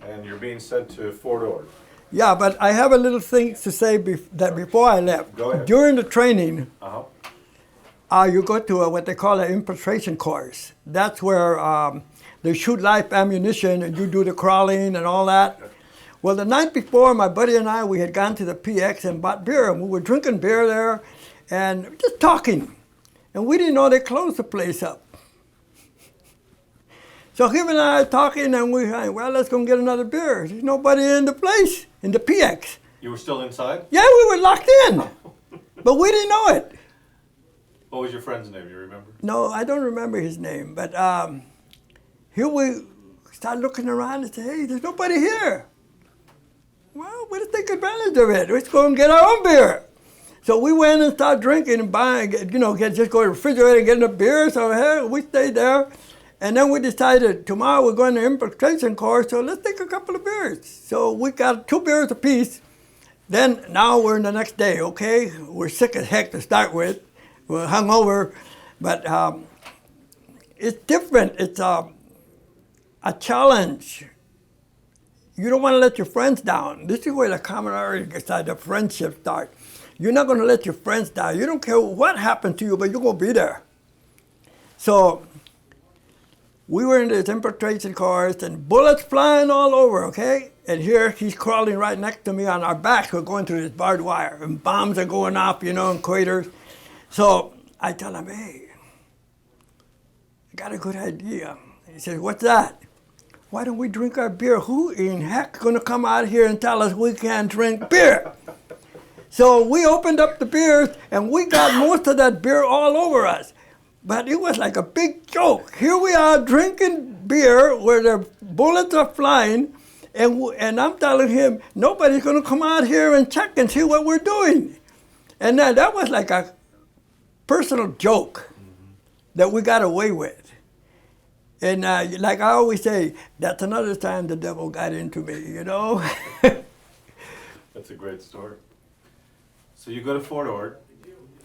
and you're being sent to Fort Ord. Yeah, but I have a little thing to say that before I left. Go ahead. During the training, Uh-huh. you go to what they call an infiltration course. That's where they shoot live ammunition and you do the crawling and all that. Well, the night before, my buddy and I, we had gone to the PX and bought beer, and we were drinking beer there and just talking. And we didn't know they closed the place up. So him and I are talking, and we said, well, let's go and get another beer. There's nobody in the place, in the PX. You were still inside? Yeah, we were locked in, but we didn't know it. What was your friend's name? You remember? No, I don't remember his name, but here we start looking around and say, hey, there's nobody here. Well, let's take advantage of it. Let's go and get our own beer. So we went and started drinking and buying, just go to the refrigerator and get a beer. So hey, we stayed there. And then we decided tomorrow we're going to infiltration course, so let's take a couple of beers. So we got 2 beers apiece. Then now we're in the next day, okay? We're sick as heck to start with. We're hungover, but it's different. It's a challenge. You don't want to let your friends down. This is where the camaraderie, the friendship starts. You're not going to let your friends down. You don't care what happened to you, but you're going to be there. So we were in this infiltration course and bullets flying all over, okay? And here he's crawling right next to me on our backs. We're going through this barbed wire and bombs are going off, in craters. So I tell him, hey, I got a good idea. He says, what's that? Why don't we drink our beer? Who in heck is going to come out here and tell us we can't drink beer? So we opened up the beers and we got most of that beer all over us. But it was like a big joke. Here we are drinking beer where the bullets are flying, and I'm telling him, nobody's going to come out here and check and see what we're doing. And that was like a personal joke that we got away with. And like I always say, that's another time the devil got into me, That's a great story. So you go to Fort Ord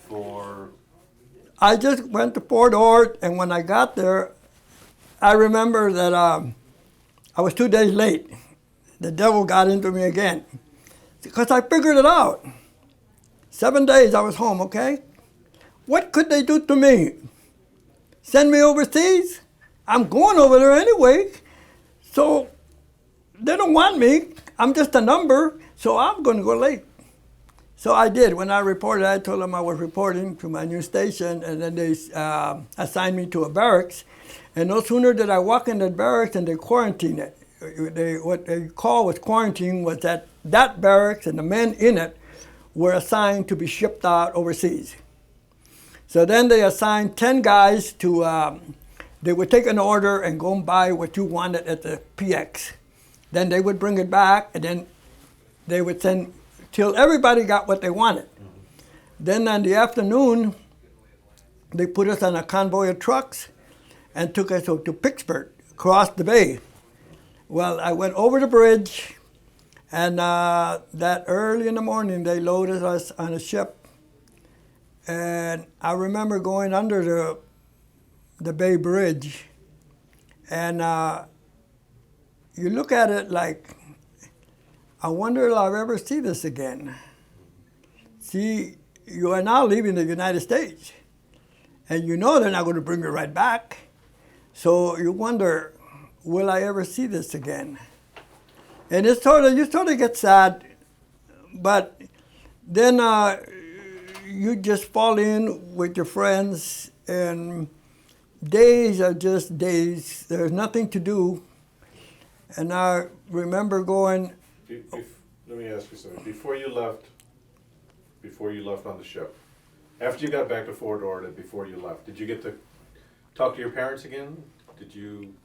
for... I just went to Fort Ord, and when I got there, I remember that I was 2 days late. The devil got into me again, because I figured it out. 7 days I was home, okay? What could they do to me? Send me overseas? I'm going over there anyway. So they don't want me. I'm just a number, so I'm going to go late. So I did. When I reported, I told them I was reporting to my new station, and then they assigned me to a barracks. And no sooner did I walk in that barracks and they quarantined it. What they call was quarantine was that barracks and the men in it were assigned to be shipped out overseas. So then they assigned 10 guys to, they would take an order and go and buy what you wanted at the PX. Then they would bring it back, and then they would send till everybody got what they wanted. Then in the afternoon, they put us on a convoy of trucks and took us to Pittsburgh, across the bay. Well, I went over the bridge, and that early in the morning, they loaded us on a ship. And I remember going under the Bay Bridge, and you look at it like, I wonder if I'll ever see this again. See, you are now leaving the United States, and you know they're not going to bring you right back. So you wonder, will I ever see this again? And you sort of get sad, but then you just fall in with your friends, and days are just days. There's nothing to do. And I remember going... Let me ask you something. Before you left on the ship, after you got back to Fort Ord and before you left, did you get to talk to your parents again? Did you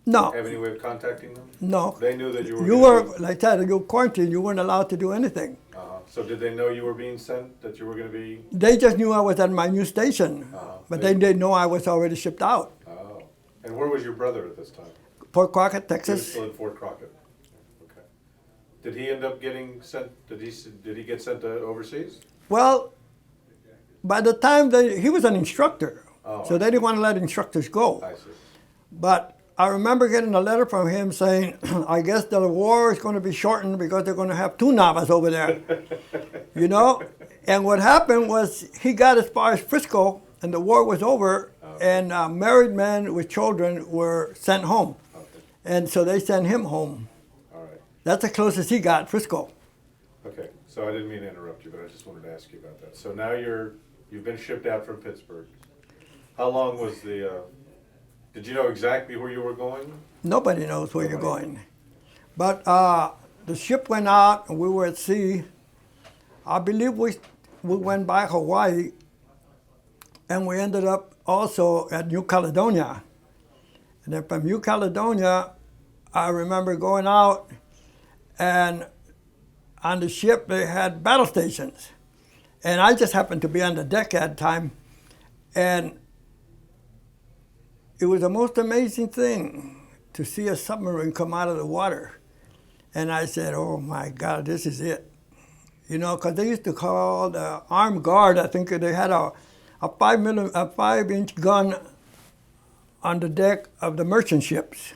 No. have any way of contacting them? No. They knew that you were... You were, like I said, you were quarantined. You weren't allowed to do anything. So did they know you were being sent, that you were going to be... They just knew I was at my new station, but they didn't know I was already shipped out. Oh. And where was your brother at this time? Fort Crockett, He was Texas. still in Fort Crockett. Okay. Did he end up getting sent, did he get sent to overseas? Well, by the time he was an instructor, so they didn't want to let instructors go. I see. But I remember getting a letter from him saying, I guess the war is going to be shortened because they're going to have 2 Navas over there. And what happened was he got as far as Frisco, and the war was over, and married men with children were sent home. Okay. And so they sent him home. All right. That's the closest he got, Frisco. Okay, so I didn't mean to interrupt you, but I just wanted to ask you about that. So now you've been shipped out from Pittsburgh. How long was did you know exactly where you were going? Nobody knows where you're going. But the ship went out and we were at sea. I believe we went by Hawaii, and we ended up also at New Caledonia. And then from New Caledonia, I remember going out, and on the ship they had battle stations. And I just happened to be on the deck at the time. And it was the most amazing thing to see a submarine come out of the water. And I said, oh my God, this is it. You know, because they used to call the armed guard, I think they had a 5-inch gun on the deck of the merchant ships.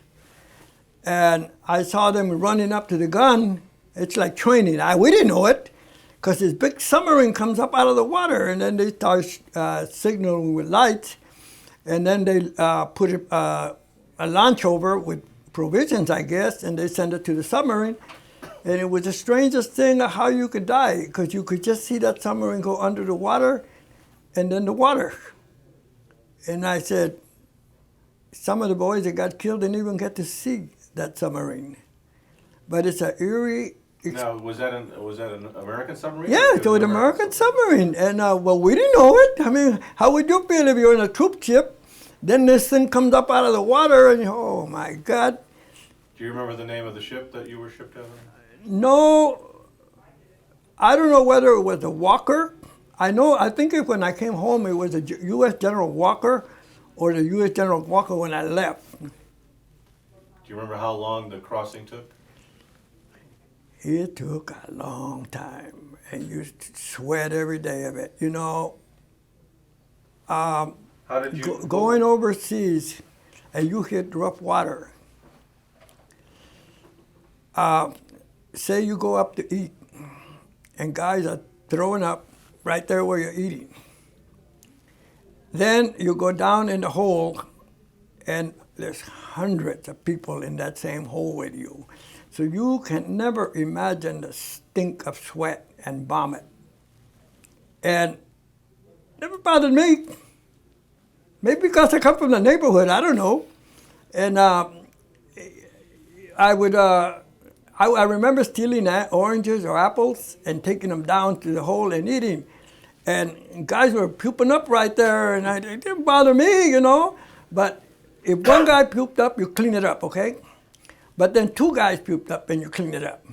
And I saw them running up to the gun. It's like training. We didn't know it, because this big submarine comes up out of the water, and then they start signaling with lights, and then they put a launch over with provisions, I guess, and they send it to the submarine. And it was the strangest thing of how you could die, because you could just see that submarine go under the water and then the water. And I said, some of the boys that got killed didn't even get to see that submarine. But it's an eerie Now, was that an American submarine? Yeah, it was an American submarine. And, well, we didn't know it. I mean, how would you feel if you're in a troop ship, then this thing comes up out of the water, and oh, my God. Do you remember the name of the ship that you were shipped out on? No, I don't know whether it was a Walker. I think when I came home, it was a U.S. General Walker or the U.S. General Walker when I left. Do you remember how long the crossing took? It took a long time, and you sweat every day of it. You know, How did you going overseas and you hit rough water. Say you go up to eat, and guys are throwing up right there where you're eating. Then you go down in the hole, and there's hundreds of people in that same hole with you. So you can never imagine the stink of sweat and vomit. And never bothered me. Maybe because I come from the neighborhood, I don't know. And I remember stealing oranges or apples and taking them down to the hole and eating. And guys were pooping up right there, and it didn't bother me, you know. But if one guy pooped up, you clean it up, okay? But then 2 guys pooped up, and you clean it up.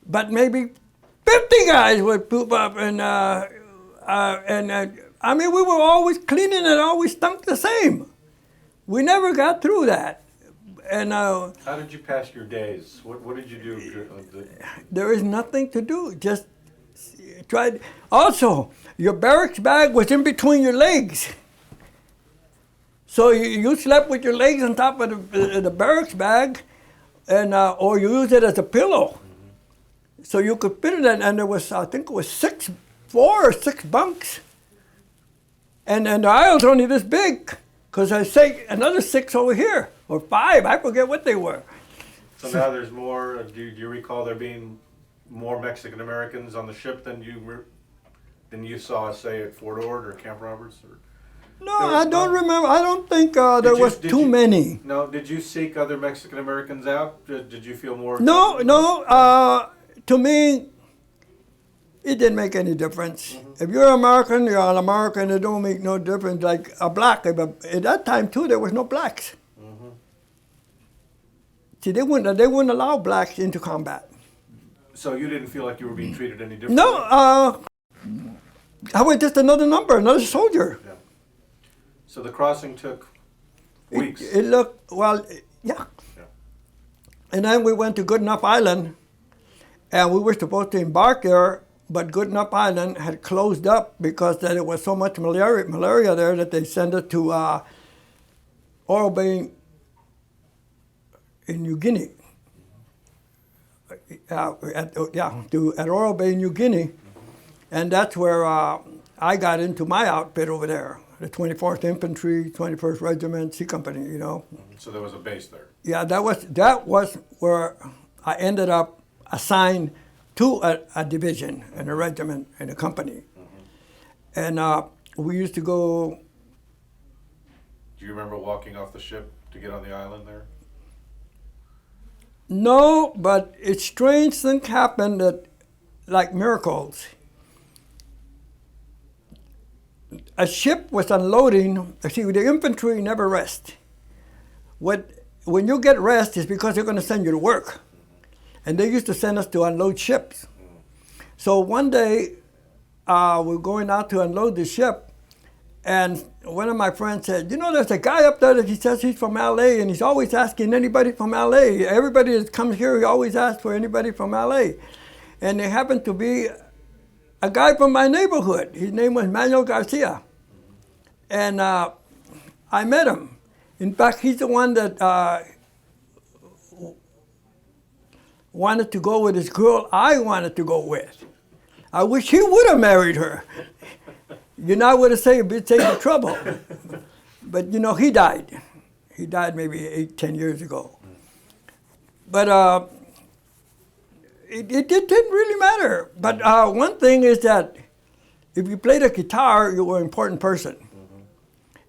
But maybe 50 guys would poop up, and I mean, we were always cleaning, and always stunk the same. We never got through that. And how did you pass your days? What did you do? There is nothing to do. Just try. Also, your barracks bag was in between your legs. So you slept with your legs on top of the barracks bag, and or you use it as a pillow. Mm-hmm. So you could fit it in, and there was, I think it was 4 or 6 bunks. And the aisle's only this big, because I say another 6 over here, or 5, I forget what they were. So now there's more, do you recall there being more Mexican Americans on the ship than you saw, say, at Fort Ord or Camp Roberts? Or? No, I don't remember. I don't think there was too many. No, did you seek other Mexican Americans out? Did you feel more? No. To me, it didn't make any difference. Mm-hmm. If you're American, you're an American. It don't make no difference. Like a black, at that time too, there was no blacks. Mm-hmm. See, they wouldn't allow blacks into combat. So you didn't feel like you were being treated any differently? No, I was just another number, another soldier. Yeah. So the crossing took weeks. It looked, well, yeah. And then we went to Goodenough Island, and we were supposed to embark there, but Goodenough Island had closed up because there was so much malaria there that they sent it to Oral Bay in New Guinea. At Oral Bay, New Guinea, and that's where I got into my outfit over there, the 24th Infantry, 21st Regiment, C Company, you know. So there was a base there. Yeah, that was where I ended up assigned to a division and a regiment and a company. Mm-hmm. And we used to go. Do you remember walking off the ship to get on the island there? No, but it's strange things happened that, like miracles. A ship was unloading. See, the infantry never rest. When you get rest, it's because they're going to send you to work. And they used to send us to unload ships. So one day, we're going out to unload the ship, and one of my friends said, there's a guy up there that he says he's from LA, and he's always asking anybody from LA. Everybody that comes here, he always asks for anybody from LA. And there happened to be a guy from my neighborhood. His name was Manuel Garcia. And I met him. In fact, he's the one that wanted to go with his girl I wanted to go with. I wish he would have married her. I would have saved the trouble. But he died. He died maybe 8-10 years ago. But it didn't really matter. But one thing is that if you played a guitar, you were an important person.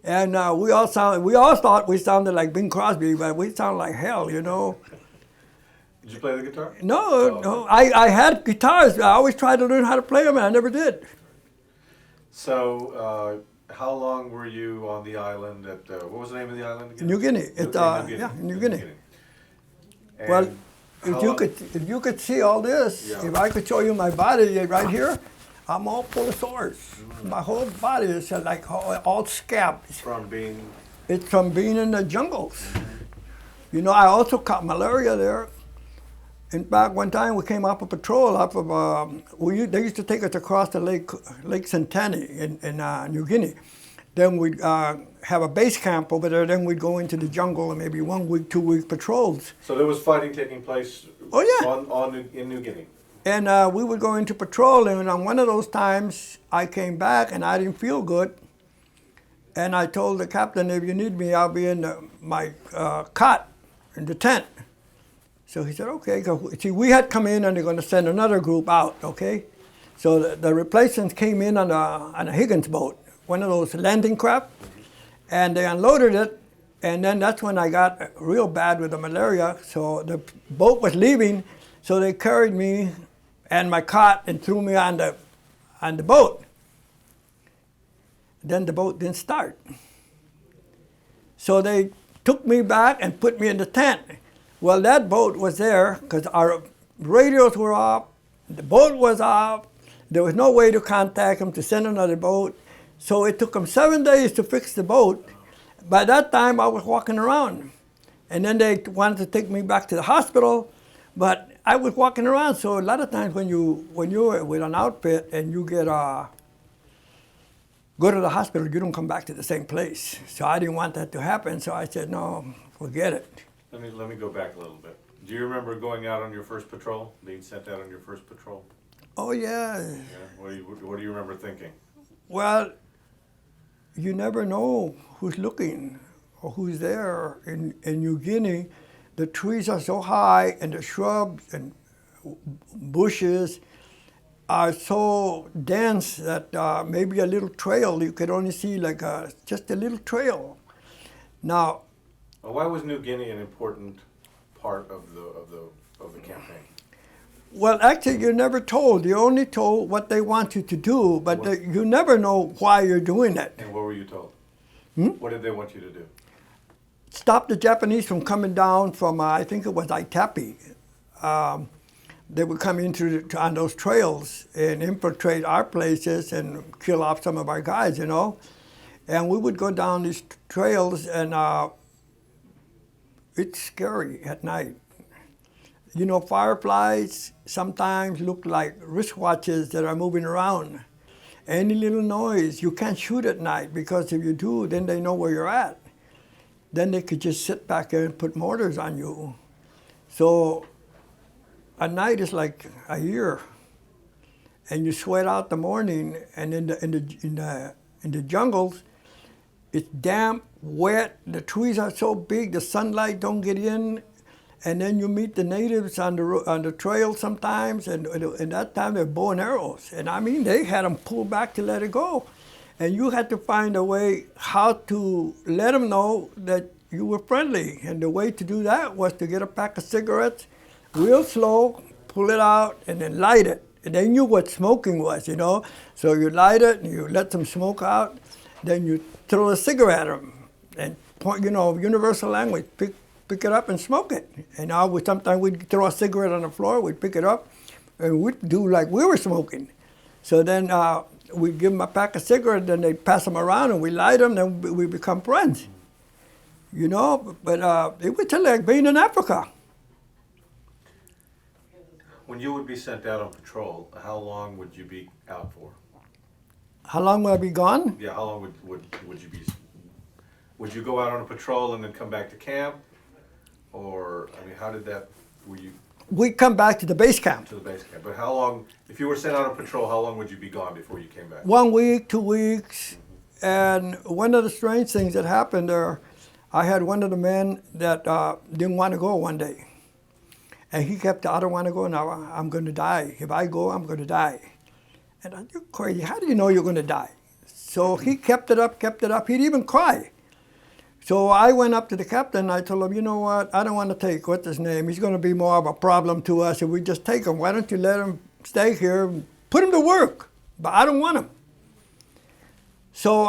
And we all thought we sounded like Bing Crosby, but we sound like hell, Did you play the guitar? No. I had guitars. I always tried to learn how to play them, and I never did. So, how long were you on the island at, what was the name of the island again? New Guinea. New Guinea. Well, if you could see all this, if I could show you my body right here, I'm all full of sores. My whole body is like all scabs. It's from being in the jungles. I also caught malaria there. In fact, one time we came off a patrol they used to take us across the Lake Sentani in New Guinea. Then we'd have a base camp over there. Then we'd go into the jungle and maybe 1 week, 2 week patrols. So there was fighting taking place in New Guinea? And we would go into patrol, and on one of those times, I came back and I didn't feel good. And I told the captain, if you need me, I'll be in my cot in the tent. So he said, okay. See, we had come in and they're going to send another group out, okay? So the replacements came in on a Higgins boat, one of those landing craft, and they unloaded it. And then that's when I got real bad with the malaria. So the boat was leaving, so they carried me and my cot and threw me on the boat. Then the boat didn't start. So they took me back and put me in the tent. Well, that boat was there because our radios were off, the boat was off, there was no way to contact them to send another boat. So it took them 7 days to fix the boat. By that time, I was walking around. And then they wanted to take me back to the hospital, but I was walking around. So a lot of times when you're with an outfit and you get go to the hospital, you don't come back to the same place. So I didn't want that to happen. So I said, no, forget it. Let me go back a little bit. Do you remember going out on your first patrol, being sent out on your first patrol? Oh, yeah. What do you remember thinking? Well, you never know who's looking or who's there. In New Guinea, the trees are so high and the shrubs and bushes are so dense that maybe a little trail, you could only see like just a little trail. Now, why was New Guinea an important part of the campaign? Well, actually, you're never told. You're only told what they want you to do, but you never know why you're doing it. And what were you told? What did they want you to do? Stop the Japanese from coming down from, I think it was Itapi. They would come into on those trails and infiltrate our places and kill off some of our guys, And we would go down these trails, and it's scary at night. Fireflies sometimes look like wristwatches that are moving around. Any little noise, you can't shoot at night, because if you do, then they know where you're at. Then they could just sit back there and put mortars on you. So a night is like a year, and you sweat out the morning. And in the jungles, it's damp, wet. The trees are so big, the sunlight don't get in. And then you meet the natives on the trail sometimes, and that time they're bow and arrows. And I mean, they had them pulled back to let it go. And you had to find a way how to let them know that you were friendly. And the way to do that was to get a pack of cigarettes, real slow, pull it out, and then light it. And they knew what smoking was, So you light it, and you let some smoke out, then you throw a cigarette at them, and point, universal language, pick it up and smoke it. And sometimes we'd throw a cigarette on the floor, we'd pick it up, and we'd do like we were smoking. So then we give them a pack of cigarettes, then they pass them around, and we light them, then we become friends. You know, but it was just like being in Africa. When you would be sent out on patrol, how long would you be out for? How long will I be gone? Yeah, how long would you be? Would you go out on a patrol and then come back to camp, or I mean, how did that? Were you We come back to the base camp. to the base camp? But how long? If you were sent out on patrol, how long would you be gone before you came back? 1 week, 2 weeks. And one of the strange things that happened there, I had one of the men that didn't want to go one day. And he kept, I don't want to go now, I'm going to die. If I go, I'm going to die. And I said, you're crazy, how do you know you're going to die? So he kept it up, he'd even cry. So I went up to the captain and I told him, you know what, I don't want to take, what's his name? He's going to be more of a problem to us if we just take him. Why don't you let him stay here, and put him to work? But I don't want him. So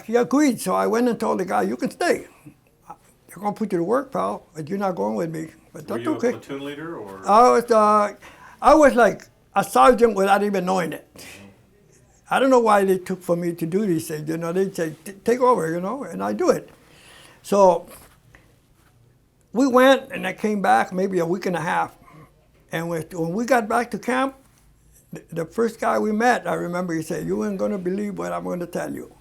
he agreed. So I went and told the guy, you can stay. They're going to put you to work, pal, but you're not going with me. But Were that's you okay. a platoon leader or? I was like a sergeant without even knowing it. I don't know why they took for me to do these things. You know, they'd say, take over, you know, and I do it. So we went, and I came back maybe a week and a half. And when we got back to camp, the first guy we met, I remember he said, you ain't going to believe what I'm going to tell you.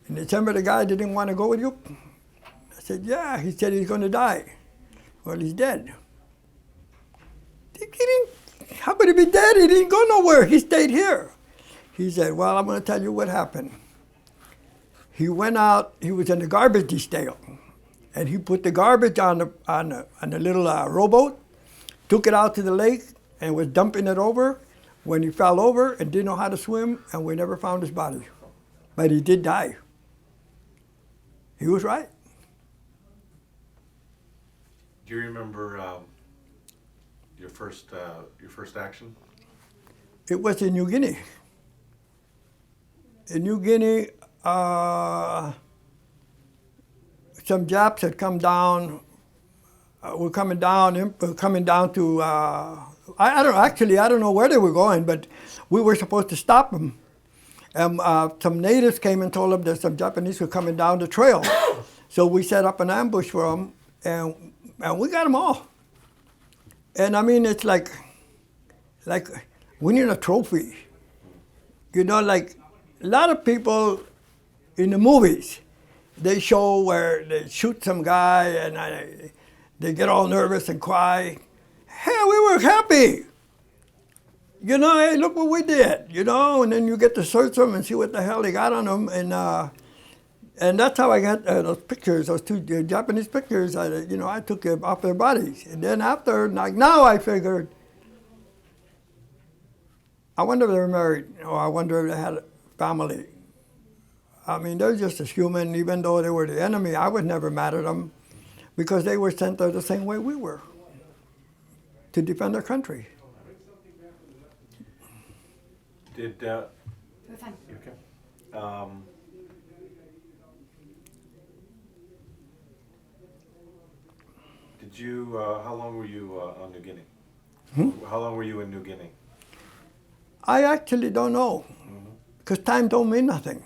In December, the guy didn't want to go with you. I said, yeah. He said he's going to die. Well, he's dead. How could he be dead? He didn't go nowhere. He stayed here. He said, well, I'm going to tell you what happened. He went out, he was in the garbage distal, and he put the garbage on the little rowboat, took it out to the lake, and was dumping it over when he fell over and didn't know how to swim, and we never found his body. But he did die. He was right. Do you remember your first action? It was in New Guinea. In New Guinea, some Japs had come down. Were coming down to. I don't know where they were going, but we were supposed to stop them. And some natives came and told them that some Japanese were coming down the trail. So we set up an ambush for them, and we got them all. And I mean, it's like winning a trophy. You know, like a lot of people in the movies, they show where they shoot some guy and they get all nervous and cry. Hey, we were happy. You know, hey, look what we did, you know, and then you get to search them and see what the hell they got on them. And that's how I got those pictures, those two Japanese pictures. I took off their bodies. And then after, like now I figured, I wonder if they were married, or I wonder if they had a family. I mean, they're just as human, even though they were the enemy. I was never mad at them because they were sent there the same way we were, to defend their country. Did We're fine. you okay? Did you? How long were you on New Guinea? How long were you in New Guinea? I actually don't know, because time don't mean nothing.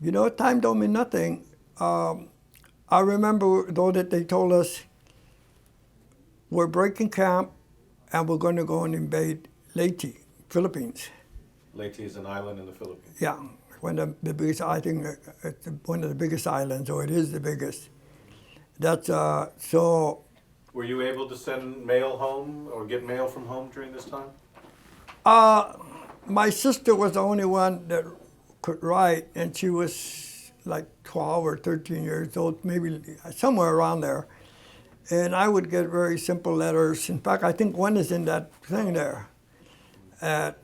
You know, time don't mean nothing. I remember, though, that they told us, we're breaking camp, and we're going to go and invade Leyte, Philippines. Leyte is an island in the Philippines. Yeah, one of the biggest, I think it's one of the biggest islands, or it is the biggest. That's, so... Were you able to send mail home or get mail from home during this time? My sister was the only one that could write, and she was like 12 or 13 years old, maybe somewhere around there. And I would get very simple letters. In fact, I think one is in that thing there. But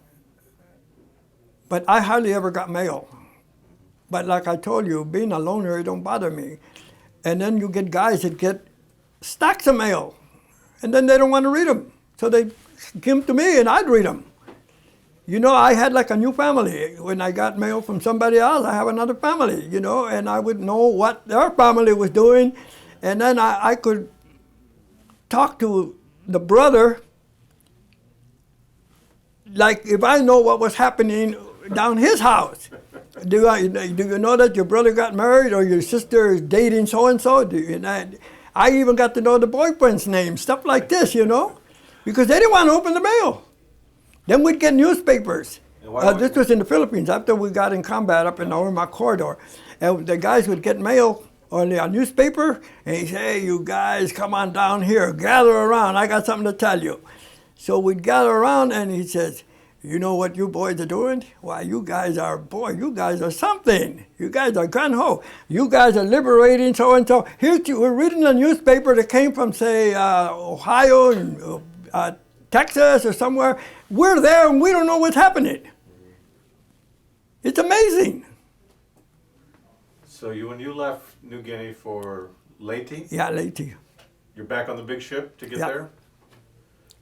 I hardly ever got mail. But like I told you, being a loner, it don't bother me. And then you get guys that get stacks of mail, and then they don't want to read them. So they give them to me, and I'd read them. You know, I had like a new family. When I got mail from somebody else, I have another family, you know, and I would know what their family was doing. And then I could talk to the brother like if I know what was happening down his house. Do you know that your brother got married or your sister is dating so and so? I even got to know the boyfriend's name, stuff like this, because they didn't want to open the mail. Then we'd get newspapers. This was in the Philippines after we got in combat up in the Orma corridor, and the guys would get mail or a newspaper, and he'd say, "Hey, you guys, come on down here, gather around. I got something to tell you." So we'd gather around, and he says, "You know what you boys are doing? Why, you guys are something. You guys are gun-ho. You guys are liberating so-and-so. We're reading a newspaper that came from, say, Ohio and Texas or somewhere. We're there, and we don't know what's happening." It's amazing. So when you left New Guinea for Leyte? Yeah, Leyte. You're back on the big ship to get Yeah. there?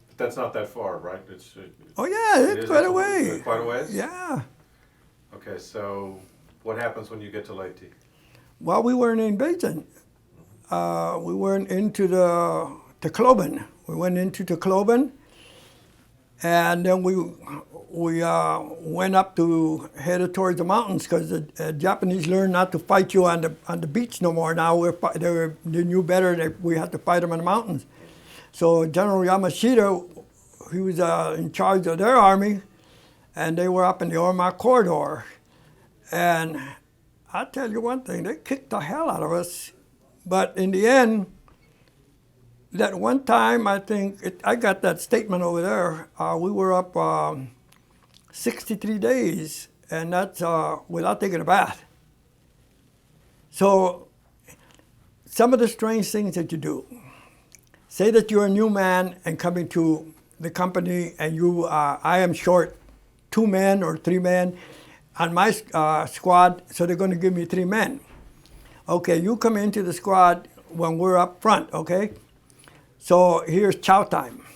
But that's not that far, right? Oh, yeah, it's quite a way. Quite a ways? Yeah. Okay, so what happens when you get to Leyte? Well, we weren't in Basin. We weren't into the Tacloban. We went into Tacloban, and then we went up to headed towards the mountains because the Japanese learned not to fight you on the beach no more. Now they knew better that we had to fight them in the mountains. So General Yamashita, he was in charge of their army, and they were up in the Orma corridor. And I'll tell you one thing, they kicked the hell out of us. But in the end, that one time, I think, I got that statement over there, we were up 63 days, and that's without taking a bath. So some of the strange things that you do, say that you're a new man and coming to the company and I am short 2 men or 3 men on my squad, so they're going to give me 3 men. Okay, you come into the squad when we're up front, okay? So here's chow time.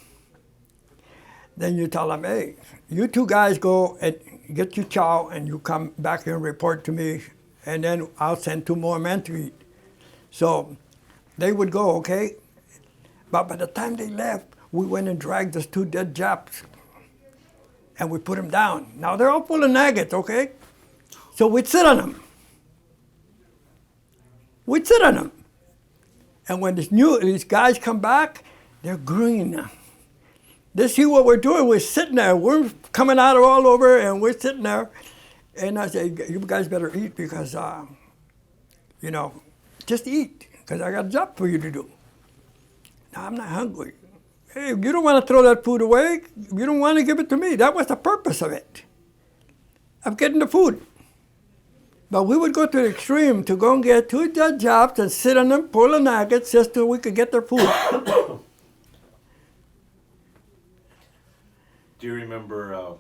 Then you tell them, "Hey, you 2 guys go and get your chow and you come back here and report to me, and then I'll send 2 more men to eat." So they would go, okay? But by the time they left, we went and dragged those 2 dead Japs and we put them down. Now they're all full of nuggets, okay? So we'd sit on them. We'd sit on them. And when these guys come back, they're green. They see what we're doing. We're sitting there. We're coming out all over, and we're sitting there. And I say, "You guys better eat because, just eat because I got a job for you to do." "No, I'm not hungry." "Hey, you don't want to throw that food away. You don't want to give it to me." That was the purpose of it, of getting the food. But we would go to the extreme to go and get 2 dead Japs and sit on them, pull the nuggets just so we could get their food. Do you remember,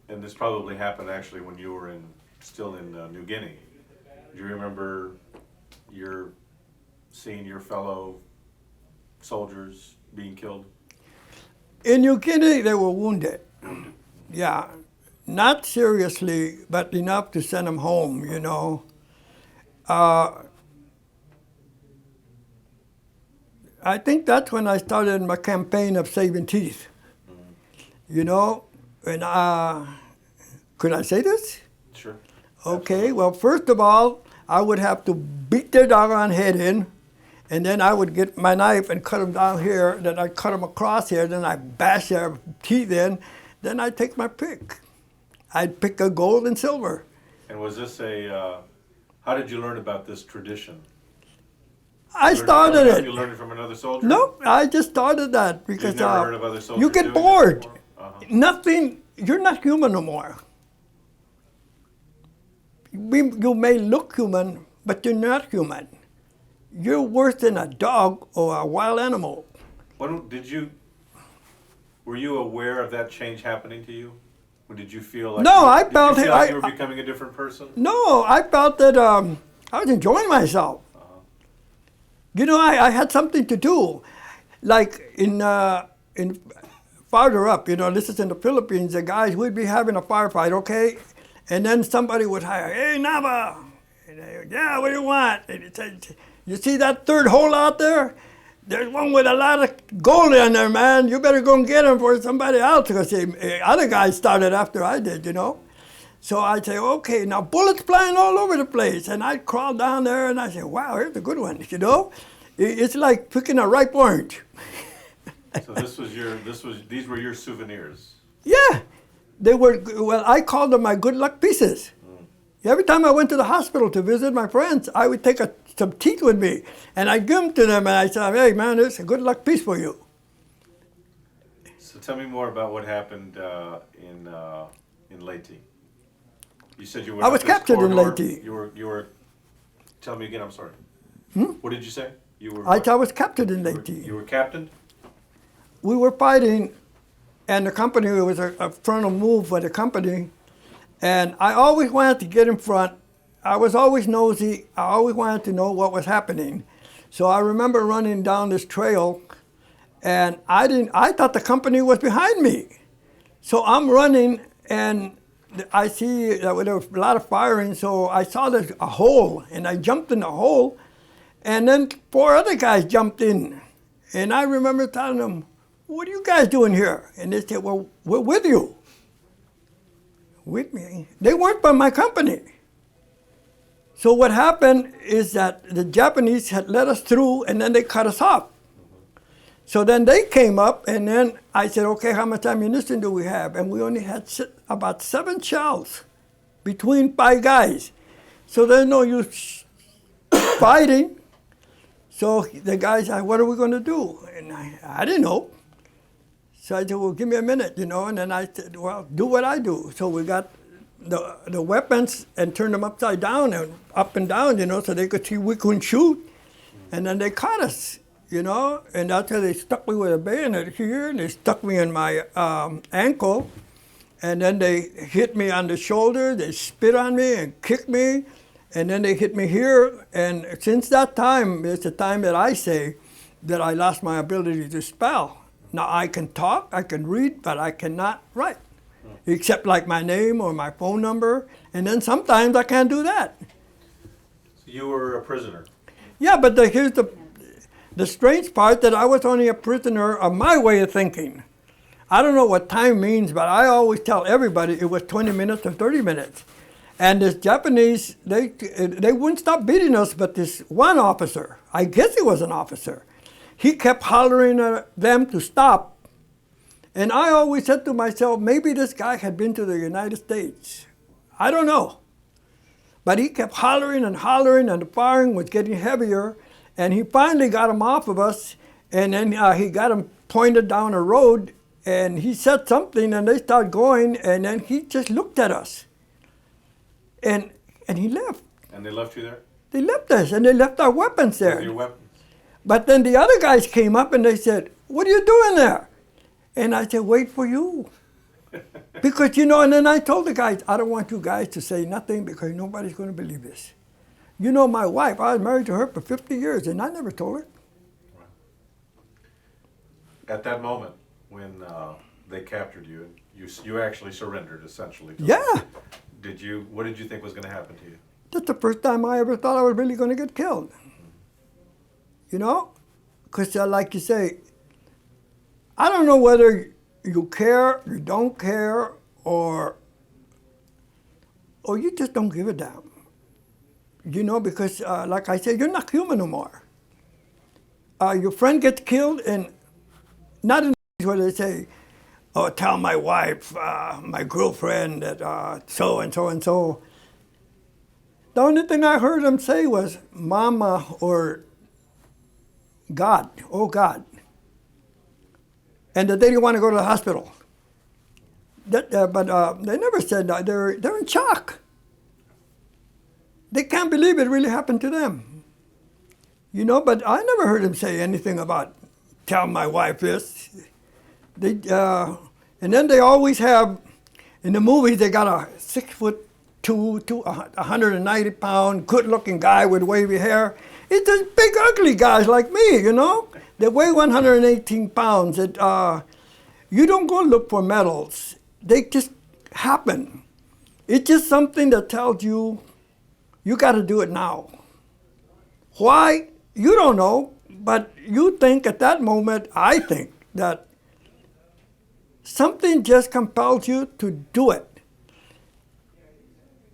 and this probably happened actually when you were still in New Guinea, do you remember seeing your fellow soldiers being killed? In New Guinea, they were wounded. Yeah, not seriously, but enough to send them home, I think that's when I started my campaign of saving teeth. And could I say this? Sure. Okay, well, first of all, I would have to beat their doggone head in, and then I would get my knife and cut them down here, then I'd cut them across here, then I'd bash their teeth in, then I'd take my pick. I'd pick a gold and silver. And was this how did you learn about this tradition? I started it. You learned it from another soldier? No, I just started that because You've never heard of other soldiers you get doing this bored. before? Nothing, you're not human no more. You may look human, but you're not human. You're worse than a dog or a wild animal. Were you aware of that change happening to you? Or did you feel like No, I felt you were becoming a different person? No, I felt that I was enjoying myself. I had something to do. Like in farther up, this is in the Philippines, the guys, we'd be having a firefight, okay? And then somebody would hire, "Hey, Nava." And they, "Yeah, what do you want?" And he said, "You see that 3rd hole out there? there's one with a lot of gold in there, man. You better go and get him for somebody else. Because the other guy started after I did, you know. So I'd say, okay, now bullets flying all over the place. And I'd crawl down there and I'd say, wow, here's a good one, you know. It's like picking a ripe orange. So these were your souvenirs. Yeah, they were, well, I called them my good luck pieces. Every time I went to the hospital to visit my friends, I would take some teeth with me, and I'd give them to them, and I said, hey, man, it's a good luck piece for you. So tell me more about what happened in Leyte. You said you were. I was captured in Leyte. You were. Tell me again. I'm sorry. What did you say? You were. I was captured in Leyte. You were captained. We were fighting, and the company, it was a frontal move for the company, and I always wanted to get in front. I was always nosy. I always wanted to know what was happening. So I remember running down this trail, and I thought the company was behind me. So I'm running, and I see that there was a lot of firing, so I saw there's a hole, and I jumped in the hole, and then 4 other guys jumped in. And I remember telling them, what are you guys doing here? And they said, well, we're with you. With me? They weren't from my company. So what happened is that the Japanese had let us through, and then they cut us off. So then they came up, and then I said, okay, how much ammunition do we have? And we only had about 7 shells between 5 guys. So there's no use fighting. So the guy said, what are we going to do? And I didn't know. So I said, well, give me a minute, you know. And then I said, well, do what I do. So we got the weapons and turned them upside down and up and down, you know, so they could see we couldn't shoot. And then they caught us, you know. And that's how they stuck me with a bayonet here, and they stuck me in my ankle. And then they hit me on the shoulder, they spit on me and kicked me. And then they hit me here. And since that time, it's the time that I say that I lost my ability to spell. Now I can talk, I can read, but I cannot write, except like my name or my phone number. And then sometimes I can't do that. So you were a prisoner. Yeah, but here's the strange part, that I was only a prisoner of my way of thinking. I don't know what time means, but I always tell everybody it was 20 minutes or 30 minutes. And this Japanese, they wouldn't stop beating us, but this one officer, I guess he was an officer, he kept hollering at them to stop. And I always said to myself, maybe this guy had been to the United States. I don't know. But he kept hollering, and the firing was getting heavier. And he finally got him off of us, and then he got him pointed down a road, and he said something, and they started going, and then he just looked at us. And he left. And they left you there? They left us, and they left our weapons there. With your weapons? But then the other guys came up and they said, what are you doing there? And I said, wait for you. Because, you know, and then I told the guys, I don't want you guys to say nothing because nobody's going to believe this. You know, my wife, I was married to her for 50 years and I never told her. At that moment, when they captured you, you actually surrendered, essentially. Yeah. What did you think was going to happen to you? That's the first time I ever thought I was really going to get killed. You know? Because like you say, I don't know whether you care, you don't care, or you just don't give a damn. You know, because like I said, you're not human no more. Your friend gets killed, and not in where they say, oh, tell my wife, my girlfriend that so and so and so. The only thing I heard them say was mama or God, oh God. And that they didn't want to go to the hospital. But they never said that. They're in shock. They can't believe it really happened to them. You know, but I never heard them say anything about tell my wife this. And then they always have, in the movies, they got a 6'2", 190-pound, good-looking guy with wavy hair. It's those big, ugly guys like me, you know? They weigh 118 pounds. You don't go look for medals. They just happen. It's just something that tells you, you got to do it now. Why? You don't know. but you think at that moment, I think that something just compels you to do it.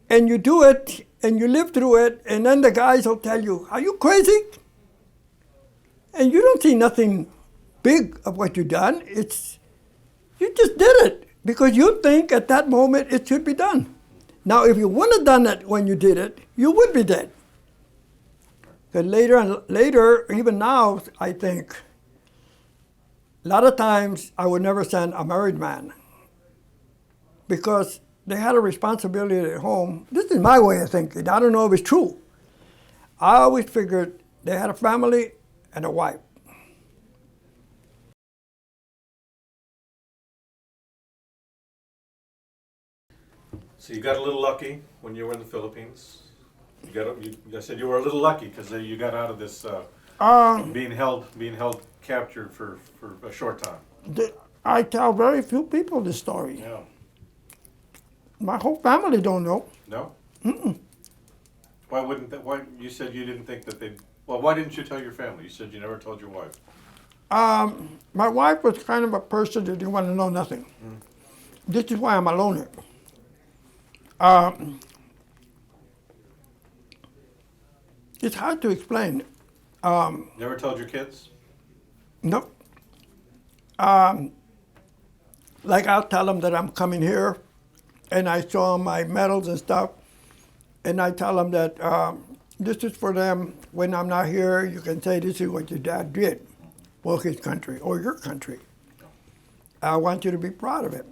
And you do it, and you live through it, and then the guys will tell you, are you crazy? And you don't see nothing big of what you've done. You just did it because you think at that moment it should be done. Now, if you wouldn't have done it when you did it, you would be dead. Because later, even now, I think, a lot of times I would never send a married man because they had a responsibility at home. This is my way of thinking. I don't know if it's true. I always figured they had a family and a wife. So you got a little lucky when you were in the Philippines. I said you were a little lucky because you got out of this being held captured for a short time. I tell very few people this story. Yeah. My whole family don't know. No? Mm-mm. Why wouldn't that? Why you said you didn't think that they? Well, why didn't you tell your family? You said you never told your wife. My wife was kind of a person that didn't want to know nothing. This is why I'm a loner. It's hard to explain. Never told your kids? No. Like I'll tell them that I'm coming here, and I show them my medals and stuff, and I tell them that this is for them. When I'm not here, you can say this is what your dad did for his country or your country. I want you to be proud of it.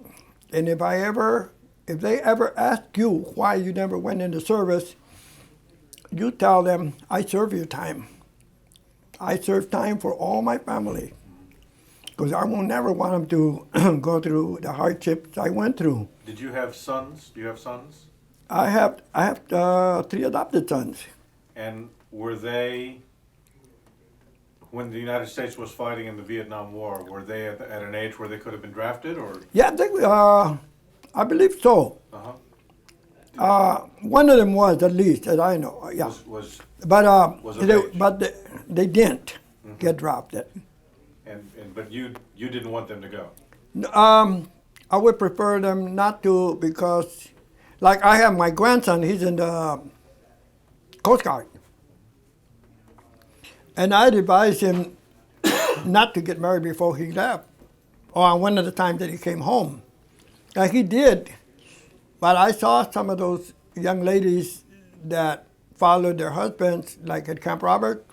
And if they ever ask you why you never went into service, you tell them, I serve your time. I serve time for all my family. Because I will never want them to go through the hardships I went through. Did you have sons? Do you have sons? I have 3 adopted sons. And were they, when the United States was fighting in the Vietnam War, were they at an age where they could have been drafted, or? Yeah, I believe so. Uh-huh. One of them was, at least, as I know. Yeah. Was But they didn't get drafted. But you didn't want them to go. I would prefer them not to because, like I have my grandson, he's in the Coast Guard. And I'd advise him not to get married before he left, or on one of the times that he came home. Like he did, but I saw some of those young ladies that followed their husbands, like at Camp Robert.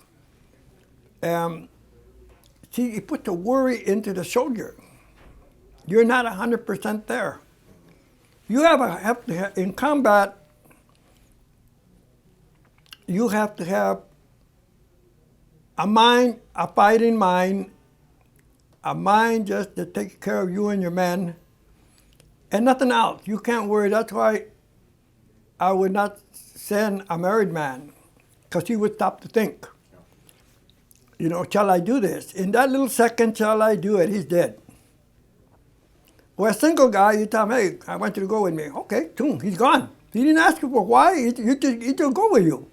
See, it puts a worry into the soldier. You're not 100% there. You have to have, in combat, you have to have a mind, a fighting mind, a mind just to take care of you and your men, and nothing else. You can't worry. That's why I would not send a married man, because he would stop to think. You know, shall I do this? In that little second, shall I do it? He's dead. Well, a single guy, you tell him, hey, I want you to go with me. Okay, boom, he's gone. He didn't ask you for why, he just go with you.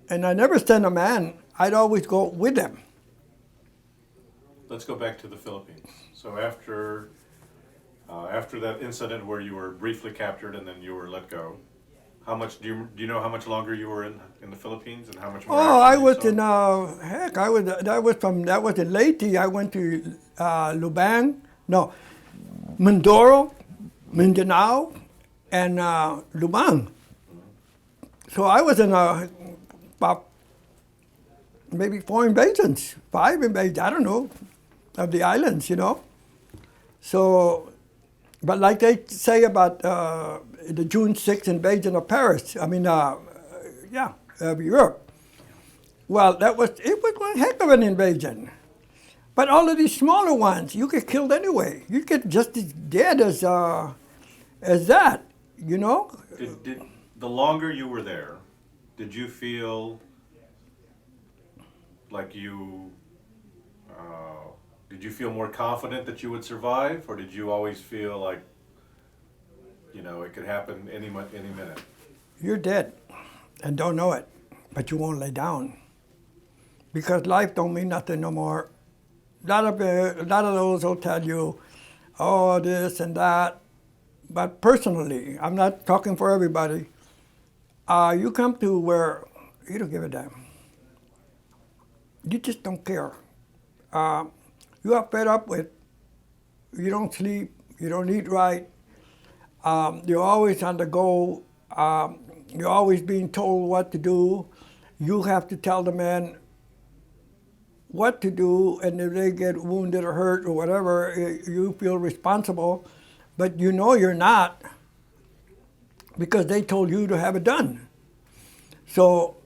And I never send a man, I'd always go with them. Let's go back to the Philippines. So after that incident where you were briefly captured and then you were let go, how much do you know how much longer you were in the Philippines and how much more? Oh, I was in that was in Leyte. I went to Lubang, no, Mindoro, Mindanao, and Lubang. So I was in about maybe 4 invasions, 5 invasions, I don't know, of the islands, you know. So, but like they say about the June 6th invasion of Paris, of Europe. Well, it was one heck of an invasion. But all of these smaller ones, you get killed anyway. You get just as dead as that, you know. Did the longer you were there, did you feel like did you feel more confident that you would survive, or did you always feel like, you know, it could happen any minute? You're dead and don't know it, but you won't lay down. because life don't mean nothing no more. A lot of those will tell you, oh, this and that. But personally, I'm not talking for everybody. You come to where you don't give a damn. You just don't care. You are fed up with, you don't sleep, you don't eat right, you're always on the go, you're always being told what to do. You have to tell the men what to do, and if they get wounded or hurt or whatever, you feel responsible, but you know you're not because they told you to have it done. So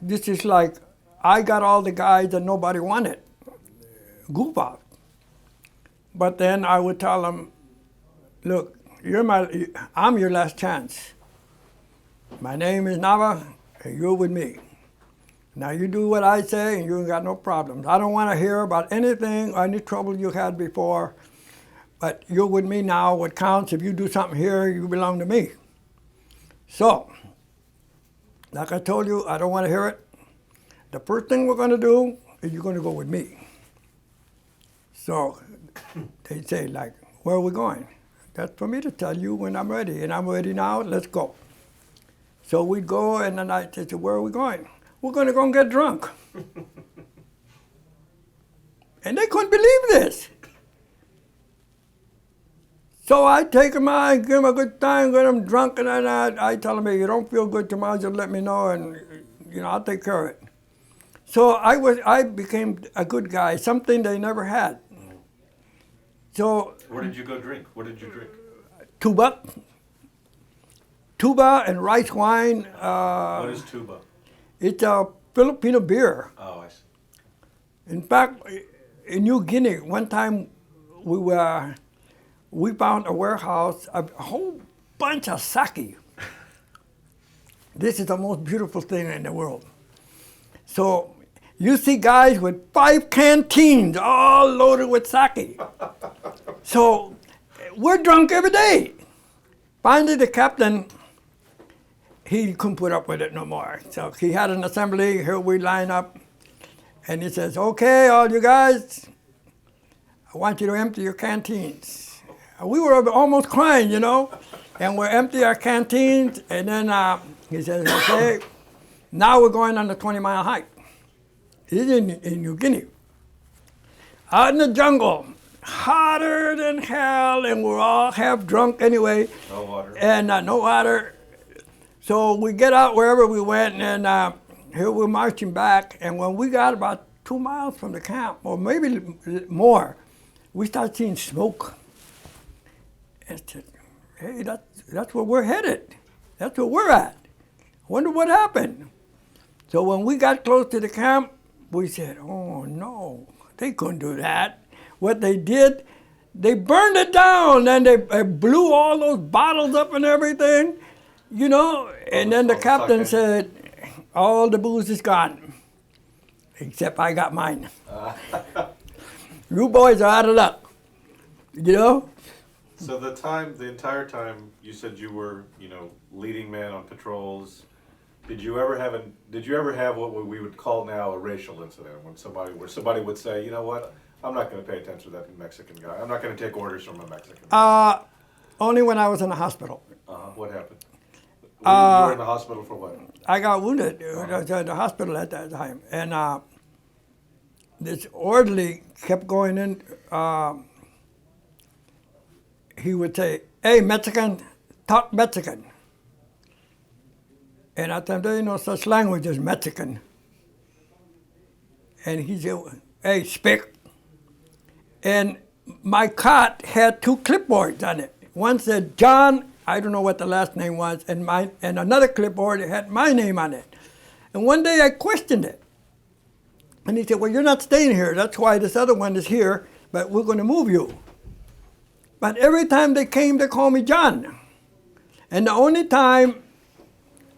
this is like, I got all the guys that nobody wanted, goof out. But then I would tell them, look, I'm your last chance. My name is Nava, and you're with me. Now you do what I say, and you ain't got no problems. I don't want to hear about anything or any trouble you had before, but you're with me now. What counts, if you do something here, you belong to me. So, like I told you, I don't want to hear it. The first thing we're going to do is you're going to go with me. So they say, like, where are we going? That's for me to tell you when I'm ready. And I'm ready now, let's go. So we'd go, and then I said, where are we going? We're going to go and get drunk. And they couldn't believe this. So I take them out, give them a good time, get them drunk, and then I tell them, if you don't feel good tomorrow, just let me know, and I'll take care of it. So I became a good guy, something they never had. So Where did you go drink? What did you drink? Tuba and rice wine. What is tuba? It's a Filipino beer. Oh, I see. In fact, in New Guinea, one time we found a warehouse, a whole bunch of sake. This is the most beautiful thing in the world. So you see guys with 5 canteens all loaded with sake. So we're drunk every day. Finally, the captain, he couldn't put up with it no more. So he had an assembly, here we line up, and he says, okay, all you guys, I want you to empty your canteens. We were almost crying, and we're empty our canteens, and then he says, okay, now we're going on the 20-mile hike. This is in New Guinea. Out in the jungle, hotter than hell, and we're all half drunk anyway. No water. And no water. So we get out wherever we went, and here we're marching back, and when we got about 2 miles from the camp, or maybe more, we started seeing smoke. And I said, hey, that's where we're headed. That's where we're at. I wonder what happened. So when we got close to the camp, we said, oh no, they couldn't do that. What they did, they burned it down, and they blew all those bottles up and everything, and then the captain said, all the booze is gone, except I got mine. You boys are out of luck, So the entire time, you said you were, leading man on patrols. Did you ever have what we would call now a racial incident, where somebody would say, you know what, I'm not going to pay attention to that Mexican guy. I'm not going to take orders from a Mexican. Only when I was in the hospital. What happened? You were in the hospital for what? I got wounded. I was at the hospital at that time, and this orderly kept going in. He would say, hey, Mexican, talk Mexican. And I told him, there ain't no such language as Mexican. And he said, hey, speak. And my cot had 2 clipboards on it. One said John, I don't know what the last name was, and another clipboard had my name on it. And one day I questioned it. And he said, well, you're not staying here. That's why this other one is here, but we're going to move you. But every time they came, they called me John. And the only time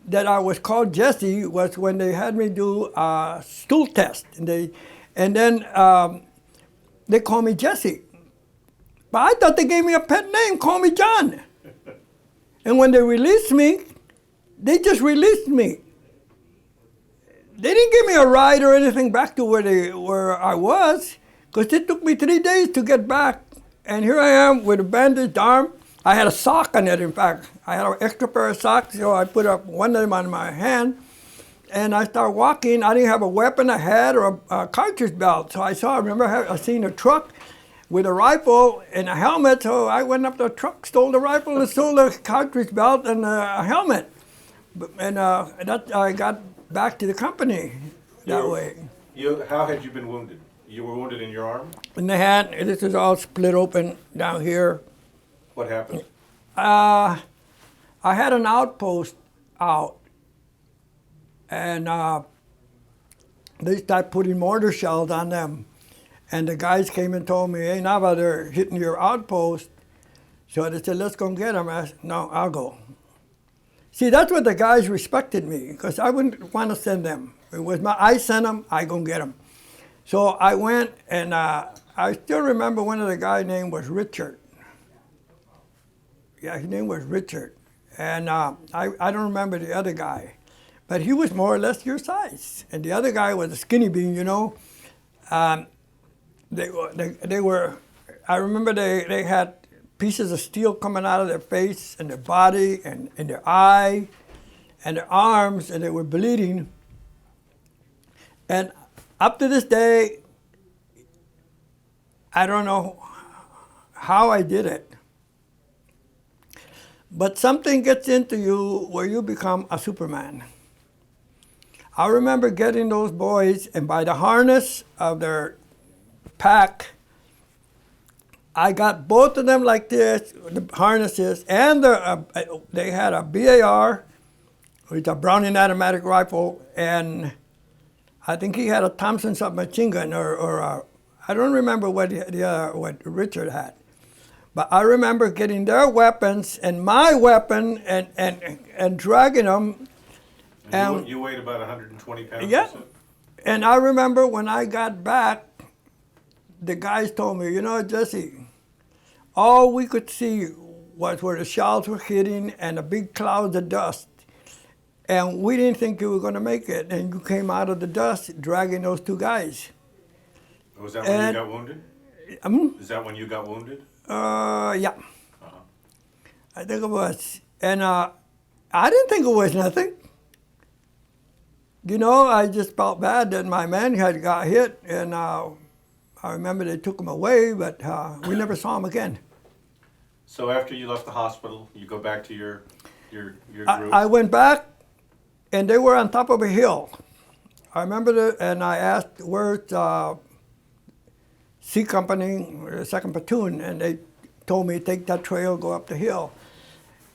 that I was called Jessie was when they had me do a stool test. And then they called me Jessie. But I thought they gave me a pet name, call me John. And when they released me, they just released me. they didn't give me a ride or anything back to where I was, because it took me 3 days to get back. And here I am with a bandaged arm. I had a sock on it, in fact. I had an extra pair of socks, so I put up one of them on my hand. And I started walking. I didn't have a weapon, a hat, or a cartridge belt. So I remember I seen a truck with a rifle and a helmet. So I went up to the truck, stole the rifle, and stole the cartridge belt and a helmet. And that I got back to the company that way. How had you been wounded? You were wounded in your arm? In the hand, this is all split open down here. What happened? I had an outpost out, and they started putting mortar shells on them. And the guys came and told me, hey, Nava, they're hitting your outpost. So they said, let's go and get them. I said, no, I'll go. See, that's what the guys respected me, because I wouldn't want to send them. It was I sent them, I go and get them. So I went, and I still remember one of the guys' name was Richard. Yeah, his name was Richard. And I don't remember the other guy. But he was more or less your size. And the other guy was a skinny bean, you know. They were, I remember they had pieces of steel coming out of their face and their body and their eye and their arms, and they were bleeding. And up to this day, I don't know how I did it. But something gets into you where you become a Superman. I remember getting those boys, and by the harness of their pack, I got both of them like this, the harnesses, and they had a BAR, which is a Browning automatic rifle, and I think he had a Thompson submachine gun, or I don't remember what what Richard had. But I remember getting their weapons and my weapon and dragging them. And you weighed about 120 pounds? Yeah. And I remember when I got back, the guys told me, you know, Jessie, all we could see was where the shells were hitting and the big clouds of dust. And we didn't think you were going to make it. And you came out of the dust dragging those two guys. Was that when you got wounded? Is that when you got wounded? Yeah. I think it was. And I didn't think it was nothing. You know, I just felt bad that my man had got hit, and I remember they took him away, but we never saw him again. So after you left the hospital, you go back to your group? I went back, and they were on top of a hill. I remember and I asked, where's C Company, the 2nd Platoon, and they told me, take that trail, go up the hill.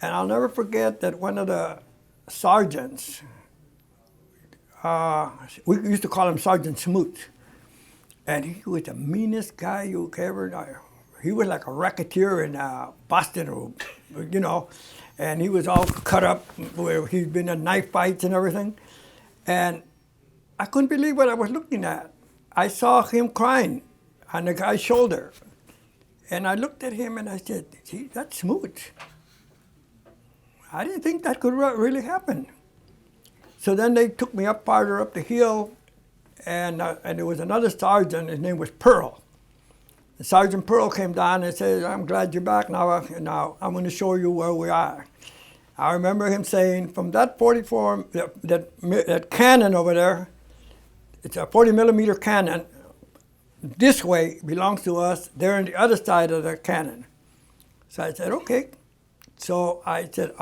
And I'll never forget that one of the sergeants, we used to call him Sergeant Smoot, and he was the meanest guy you ever. He was like a racketeer in Boston, you know, and he was all cut up where he'd been in knife fights and everything. And I couldn't believe what I was looking at. I saw him crying on the guy's shoulder, and I looked at him and I said, "Gee, that's Smoot." I didn't think that could really happen. So then they took me up farther up the hill, and there was another sergeant, his name was Pearl. And Sergeant Pearl came down and said, I'm glad you're back now, and now I'm going to show you where we are. I remember him saying, from that 44, that cannon over there, it's a 40 millimeter cannon, this way belongs to us, they're on the other side of the cannon. So I said, okay. So I said,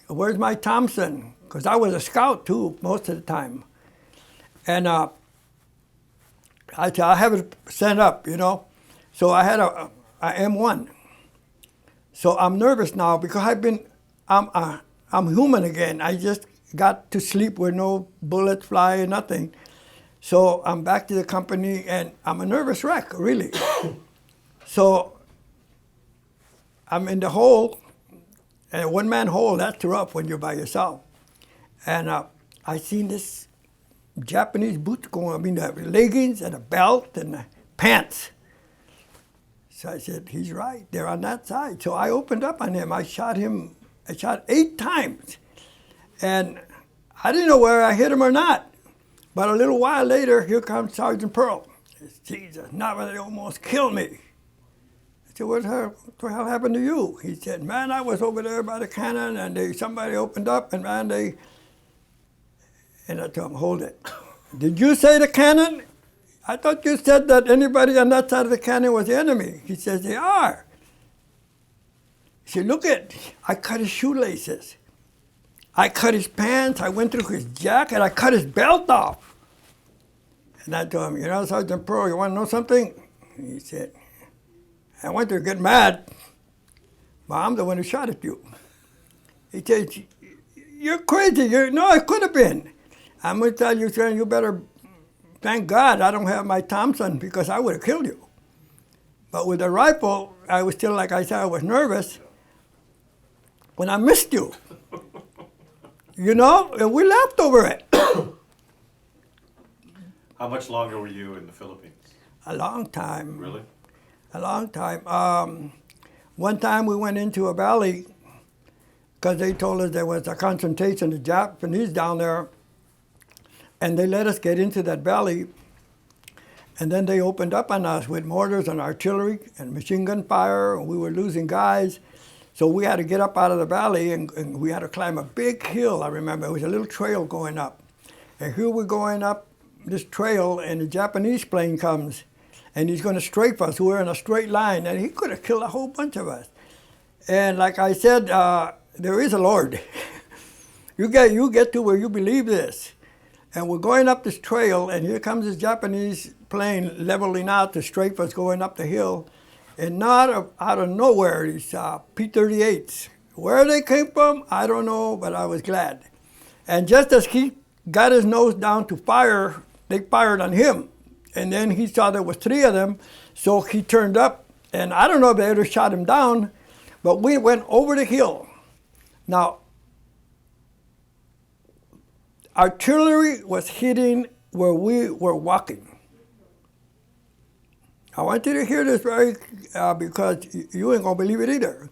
where's my Thompson? Because I was a scout too most of the time. And I said, I'll have it sent up, you know. So I had a M1. So I'm nervous now because I'm human again. I just got to sleep with no bullets flying, nothing. So I'm back to the company and I'm a nervous wreck, really. So I'm in the hole, and a one-man hole, that's rough when you're by yourself. And I seen this Japanese boots going, the leggings and a belt and the pants. So I said, he's right, they're on that side. So I opened up on him. I shot 8 times. And I didn't know where I hit him or not. But a little while later, here comes Sergeant Pearl. He says, Jesus, Nava, they almost killed me. I said, what the hell happened to you? He said, man, I was over there by the cannon, and somebody opened up, and man, and I told him, hold it. Did you say the cannon? I thought you said that anybody on that side of the cannon was the enemy. He says, they are. He said, look I cut his shoelaces. I cut his pants. I went through his jacket. I cut his belt off. And I told him, you know, Sergeant Pearl, you want to know something? He said, I want you to get mad, but I'm the one who shot at you. He said, you're crazy. No, it could have been. I'm going to tell you, son, you better thank God I don't have my Thompson because I would have killed you. But with the rifle, I was still, like I said, I was nervous. When I missed you, you know, and we laughed over it. How much longer were you in the Philippines? A long time. Really? A long time. One time we went into a valley because they told us there was a concentration of Japanese down there, and they let us get into that valley, and then they opened up on us with mortars and artillery and machine gun fire, and we were losing guys. So we had to get up out of the valley, and we had to climb a big hill, I remember. It was a little trail going up. And here we're going up this trail, and a Japanese plane comes, and he's going to strafe us. We're in a straight line, and he could have killed a whole bunch of us. And like I said, there is a Lord. You get to where you believe this. And we're going up this trail, and here comes this Japanese plane leveling out to strafe us going up the hill. And not out of nowhere, these P-38s. Where they came from, I don't know, but I was glad. And just as he got his nose down to fire, they fired on him. And then he saw there was 3 of them, so he turned up. And I don't know if they ever shot him down, but we went over the hill. Now, artillery was hitting where we were walking. I want you to hear this because you ain't gonna believe it either.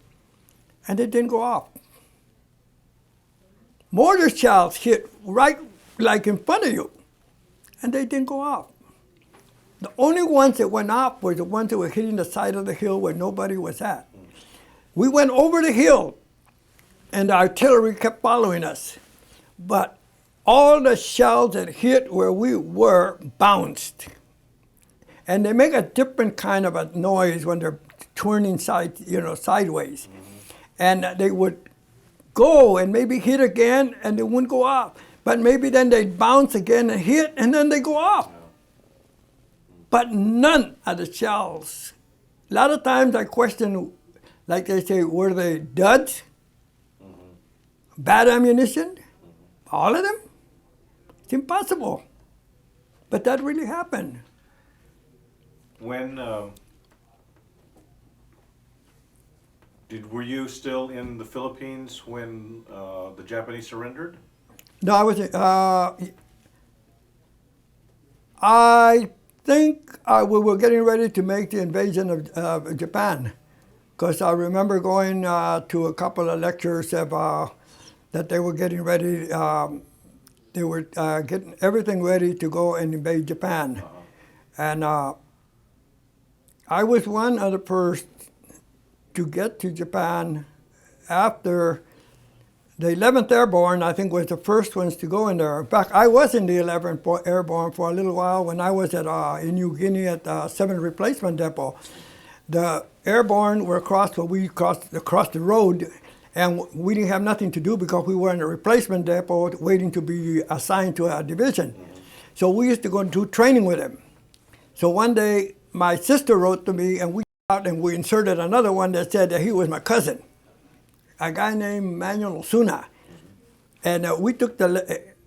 And it didn't go off. Mortar shells hit right like in front of you, and they didn't go off. The only ones that went off were the ones that were hitting the side of the hill where nobody was at. We went over the hill, and the artillery kept following us. But all the shells that hit where we were bounced. And they make a different kind of a noise when they're turning sideways. Mm-hmm. And they would go and maybe hit again, and they wouldn't go off. But maybe then they'd bounce again and hit, and then they go off. Yeah. But none of the shells. A lot of times I question, like they say, were they duds? Mm-hmm. Bad ammunition? Mm-hmm. All of them? It's impossible. But that really happened. When were you still in the Philippines when the Japanese surrendered? No, I wasn't. I think we were getting ready to make the invasion of Japan, because I remember going to a couple of lectures of, that they were getting ready. They were getting everything ready to go and invade Japan, and I was one of the first to get to Japan after the 11th Airborne, I think, was the first ones to go in there. In fact, I was in the 11th Airborne for a little while when I was at in New Guinea at the 7th Replacement Depot. The Airborne were across the road, and we didn't have nothing to do because we were in a replacement depot waiting to be assigned to a division. So we used to go and do training with them. So one day, my sister wrote to me, and we out and we inserted another one that said that he was my cousin, a guy named Manuel Osuna. And we took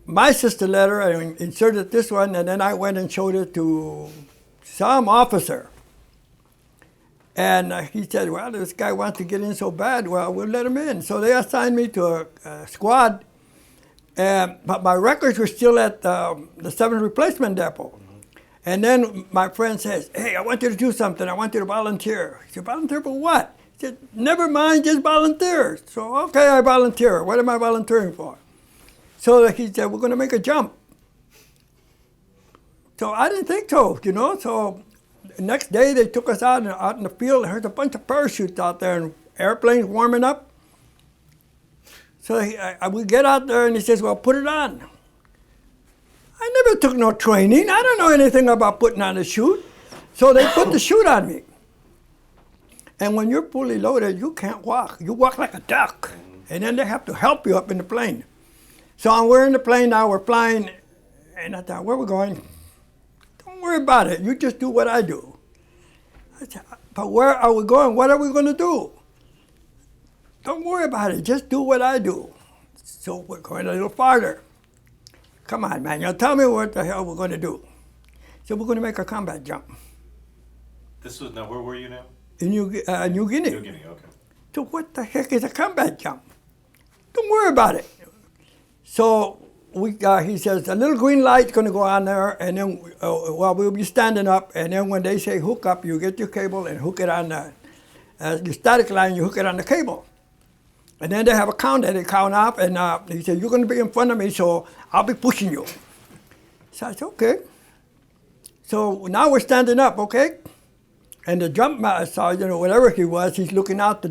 my sister letter and inserted this one, and then I went and showed it to some officer. And he said, well, this guy wants to get in so bad, well, we'll let him in. So they assigned me to a squad, but my records were still at the 7th Replacement Depot. And then my friend says, hey, I want you to do something. I want you to volunteer. He said, volunteer for what? He said, never mind, just volunteer. So, okay, I volunteer. What am I volunteering for? So he said, we're going to make a jump. So I didn't think so, you know. So the next day they took us out in the field, and there's a bunch of parachutes out there and airplanes warming up. So we get out there and he says, well, put it on. I never took no training. I don't know anything about putting on a chute. So they put the chute on me. And when you're fully loaded, you can't walk. You walk like a duck. And then they have to help you up in the plane. So we're in the plane now, we're flying. And I thought, where are we going? Don't worry about it. You just do what I do. I said, but where are we going? What are we going to do? Don't worry about it. Just do what I do. So we're going a little farther. Come on, man. You tell me what the hell we're going to do. So we're going to make a combat jump. This was, now where were you now? In New Guinea. New Guinea, okay. So what the heck is a combat jump? Don't worry about it. So he says, a little green light's going to go on there, and then, we'll be standing up, and then when they say hook up, you get your cable and hook it on the static line, you hook it on the cable. And then they have a count that they count up, and he said, you're going to be in front of me, so I'll be pushing you. So I said, okay. So now we're standing up, okay? And the jump sergeant, or whatever he was, he's looking out the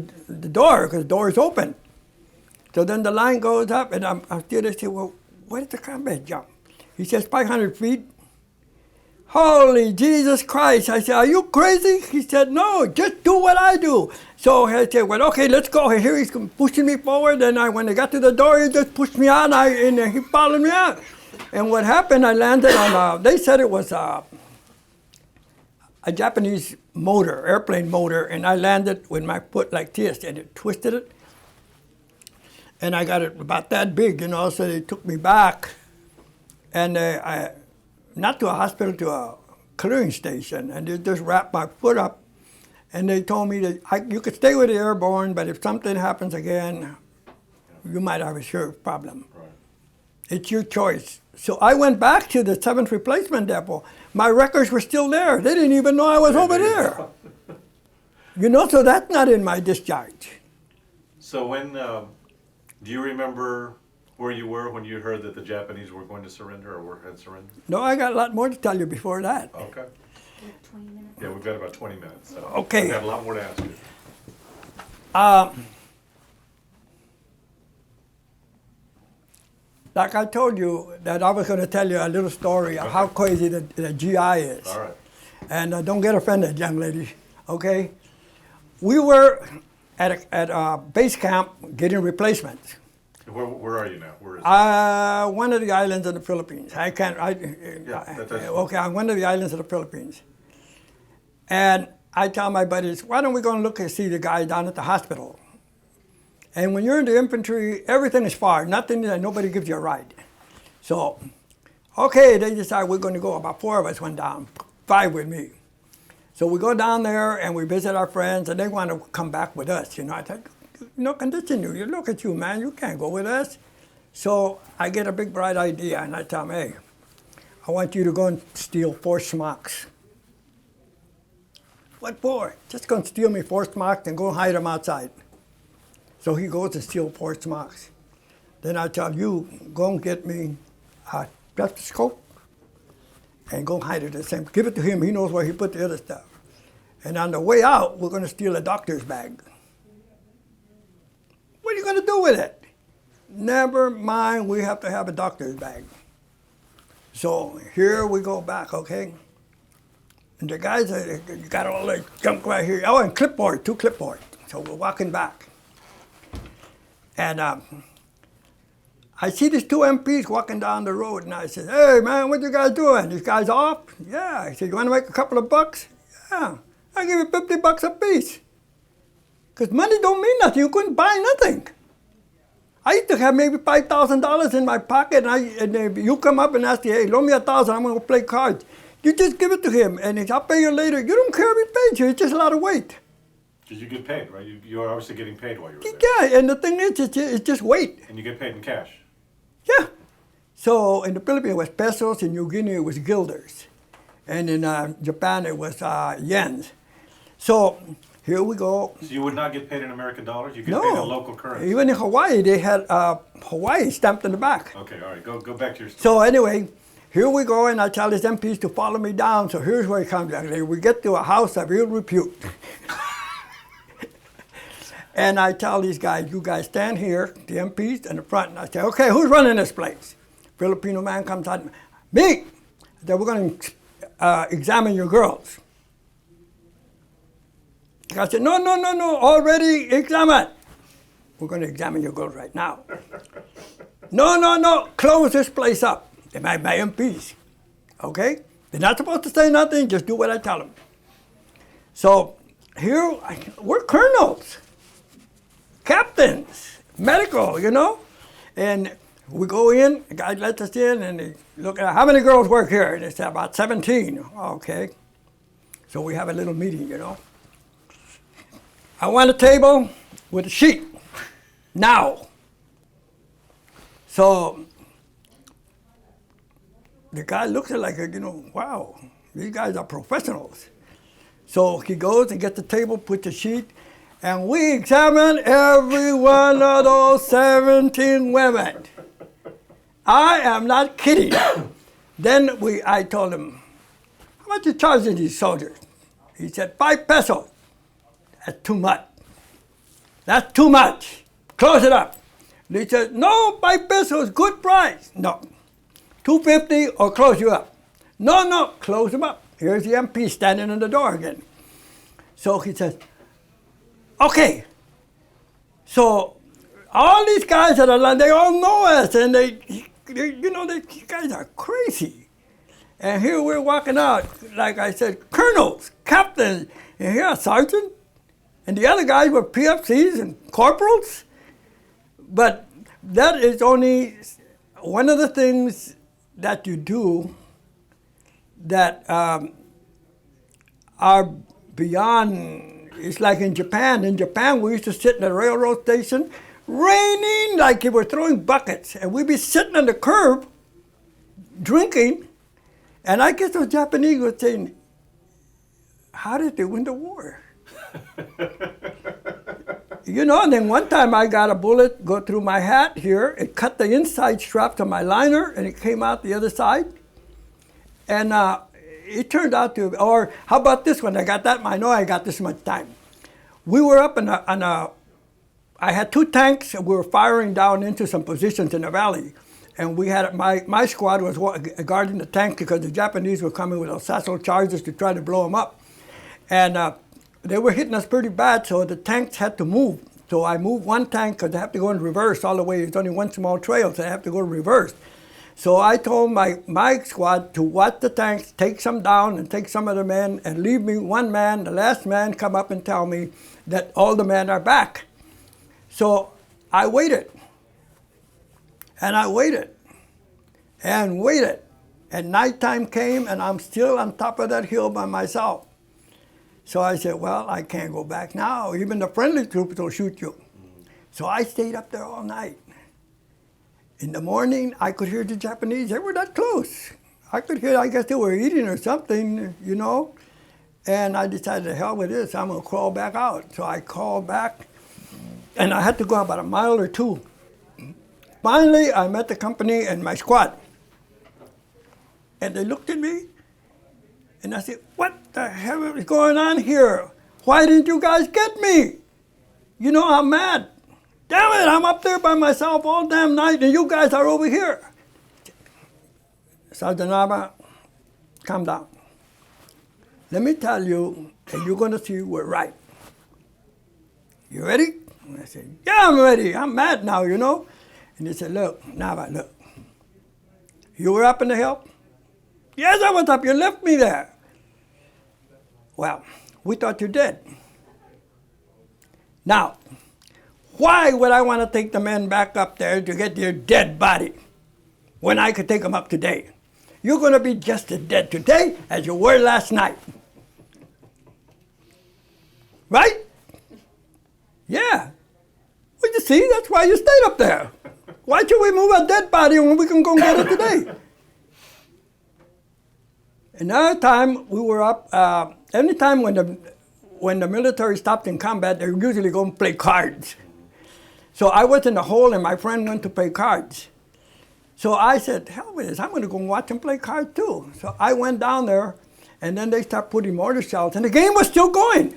door, because the door is open. So then the line goes up, and I'm still there, say, well, what is the combat jump? He says, 500 feet. Holy Jesus Christ. I said, are you crazy? He said, no, just do what I do. So I said, well, okay, let's go. Here he's pushing me forward. And when I got to the door, he just pushed me out, and he followed me out. And what happened, I landed on, they said it was a Japanese motor, airplane motor, and I landed with my foot like this, and it twisted it. And I got it about that big, you know, so they took me back. And not to a hospital, to a clearing station, and they just wrapped my foot up, and they told me that you could stay with the airborne, but if something happens again, you might have a serious problem. Right. It's your choice. So I went back to the 7th replacement depot. My records were still there. They didn't even know I was over there. You know, so that's not in my discharge. So when, do you remember where you were when you heard that the Japanese were going to surrender or had surrendered? No, I got a lot more to tell you before that. Okay. We have 20 minutes. Yeah, we've got about 20 minutes. So Okay. I've got a lot more to ask you. Like I told you, that I was going to tell you a little story of how crazy the GI is. All right. And don't get offended, young lady, okay? We were at a base camp getting replacements. Where are you now? Where is it? One of the islands of the Philippines. Okay, on one of the islands of the Philippines. And I tell my buddies, why don't we go and look and see the guy down at the hospital? And when you're in the infantry, everything is far. Nobody gives you a ride. So, okay, they decide we're going to go. About 4 of us went down, 5 with me. So we go down there and we visit our friends, and they want to come back with us. You know, I said, no condition, you look at you, man, you can't go with us. So I get a big bright idea, and I tell them, hey, I want you to go and steal 4 smocks. What for? Just go and steal me 4 smocks and go hide them outside. So he goes to steal 4 smocks. Then I tell you, go and get me a stethoscope and go hide it the same. Give it to him, he knows where he put the other stuff. And on the way out, we're gonna steal a doctor's bag. What are you going to do with it? Never mind, we have to have a doctor's bag. So here we go back, okay? And the guys, got all the junk right here. Oh, and clipboard, 2 clipboards. So we're walking back. And I see these 2 MPs walking down the road, and I said, hey, man, what you guys doing? These guys off? Yeah. I said, you want to make a couple of bucks? Yeah. I'll give you $50 a piece. Because money don't mean nothing. You couldn't buy nothing. I used to have maybe $5,000 in my pocket, and you come up and ask me, hey, loan me $1,000, I'm going to play cards. You just give it to him, and I'll pay you later. You don't care if he pays you. It's just a lot of weight. Because you get paid, right? You're obviously getting paid while you're there. Yeah, and the thing is, it's just weight. And you get paid in cash. Yeah. So in the Philippines, it was pesos. In New Guinea, it was guilders. And in Japan, it was yens. So here we go. So you would not get paid in American dollars? You get paid in local currency? Even in Hawaii, they had Hawaii stamped in the back. Okay, all right. Go back to your story. So anyway, here we go, and I tell his MPs to follow me down. So here's where he comes. We get to a house of ill repute. And I tell these guys, you guys stand here, the MPs in the front. And I say, okay, who's running this place? Filipino man comes out, me. Then we're going to examine your girls. I said, no, already examined. We're going to examine your girls right now. No, close this place up. They're my MPs, okay? They're not supposed to say nothing, just do what I tell them. So here, we're colonels, captains, medical, you know? And we go in, the guy lets us in, and they look at how many girls work here? And they say about 17. Okay. So we have a little meeting, you know. I want a table with a sheet, now. So the guy looks at it like, you know, wow, these guys are professionals. So he goes and gets the table, puts the sheet, and we examine every one of those 17 women. I am not kidding. Then I told him, how much you charging these soldiers? He said, 5 pesos. That's too much. That's too much. Close it up. And he said, no, 5 pesos, good price. No, 250 or close you up. No, close them up. Here's the MP standing in the door again. So he says, okay. So all these guys that are like, they all know us, and they you know, these guys are crazy. And here we're walking out, like I said, colonels, captains, and here a sergeant, and the other guys were PFCs and corporals. But that is only one of the things that you do that are beyond. It's like in Japan. In Japan, we used to sit in the railroad station, raining like you were throwing buckets, and we'd be sitting on the curb, drinking, and I guess those Japanese were saying, how did they win the war? You know, and then one time I got a bullet go through my hat here. It cut the inside strap to my liner, and it came out the other side. And it turned out to, or how about this one? I got that, I know I got this much time. We were up I had 2 tanks, and we were firing down into some positions in the valley. And we had, my squad was guarding the tank because the Japanese were coming with assassination charges to try to blow them up. And they were hitting us pretty bad, so the tanks had to move. So I moved one tank because they have to go in reverse all the way. It's only one small trail, so they have to go in reverse. So I told my squad to watch the tanks, take some down and take some of the men, and leave me one man, the last man, come up and tell me that all the men are back. So I waited. And I waited. And waited. And nighttime came, and I'm still on top of that hill by myself. So I said, well, I can't go back now. Even the friendly troops will shoot you. So I stayed up there all night. In the morning, I could hear the Japanese. They were that close. I could hear, I guess they were eating or something, you know. And I decided, to hell with this, I'm going to crawl back out. So I crawled back, and I had to go about a mile or 2. Finally, I met the company and my squad. And they looked at me, and I said, what the hell is going on here? Why didn't you guys get me? You know, I'm mad. Damn it, I'm up there by myself all damn night, and you guys are over here. Sergeant Nava, calm down. Let me tell you, and you're going to see we're right. You ready? And I said, yeah, I'm ready. I'm mad now, you know. And he said, look, Nava, look. You were up in the hill? Yes, I was up. You left me there. Well, we thought you did. Now, why would I want to take the men back up there to get their dead body when I could take them up today? You're going to be just as dead today as you were last night. Right? Yeah. Well, you see, that's why you stayed up there. Why should we move a dead body when we can go and get it today? Another time we were up, anytime when the military stopped in combat, they usually go and play cards. So I was in the hole and my friend went to play cards. So I said, hell with this, I'm going to go and watch them play cards too. So I went down there, and then they start putting mortar shells, and the game was still going.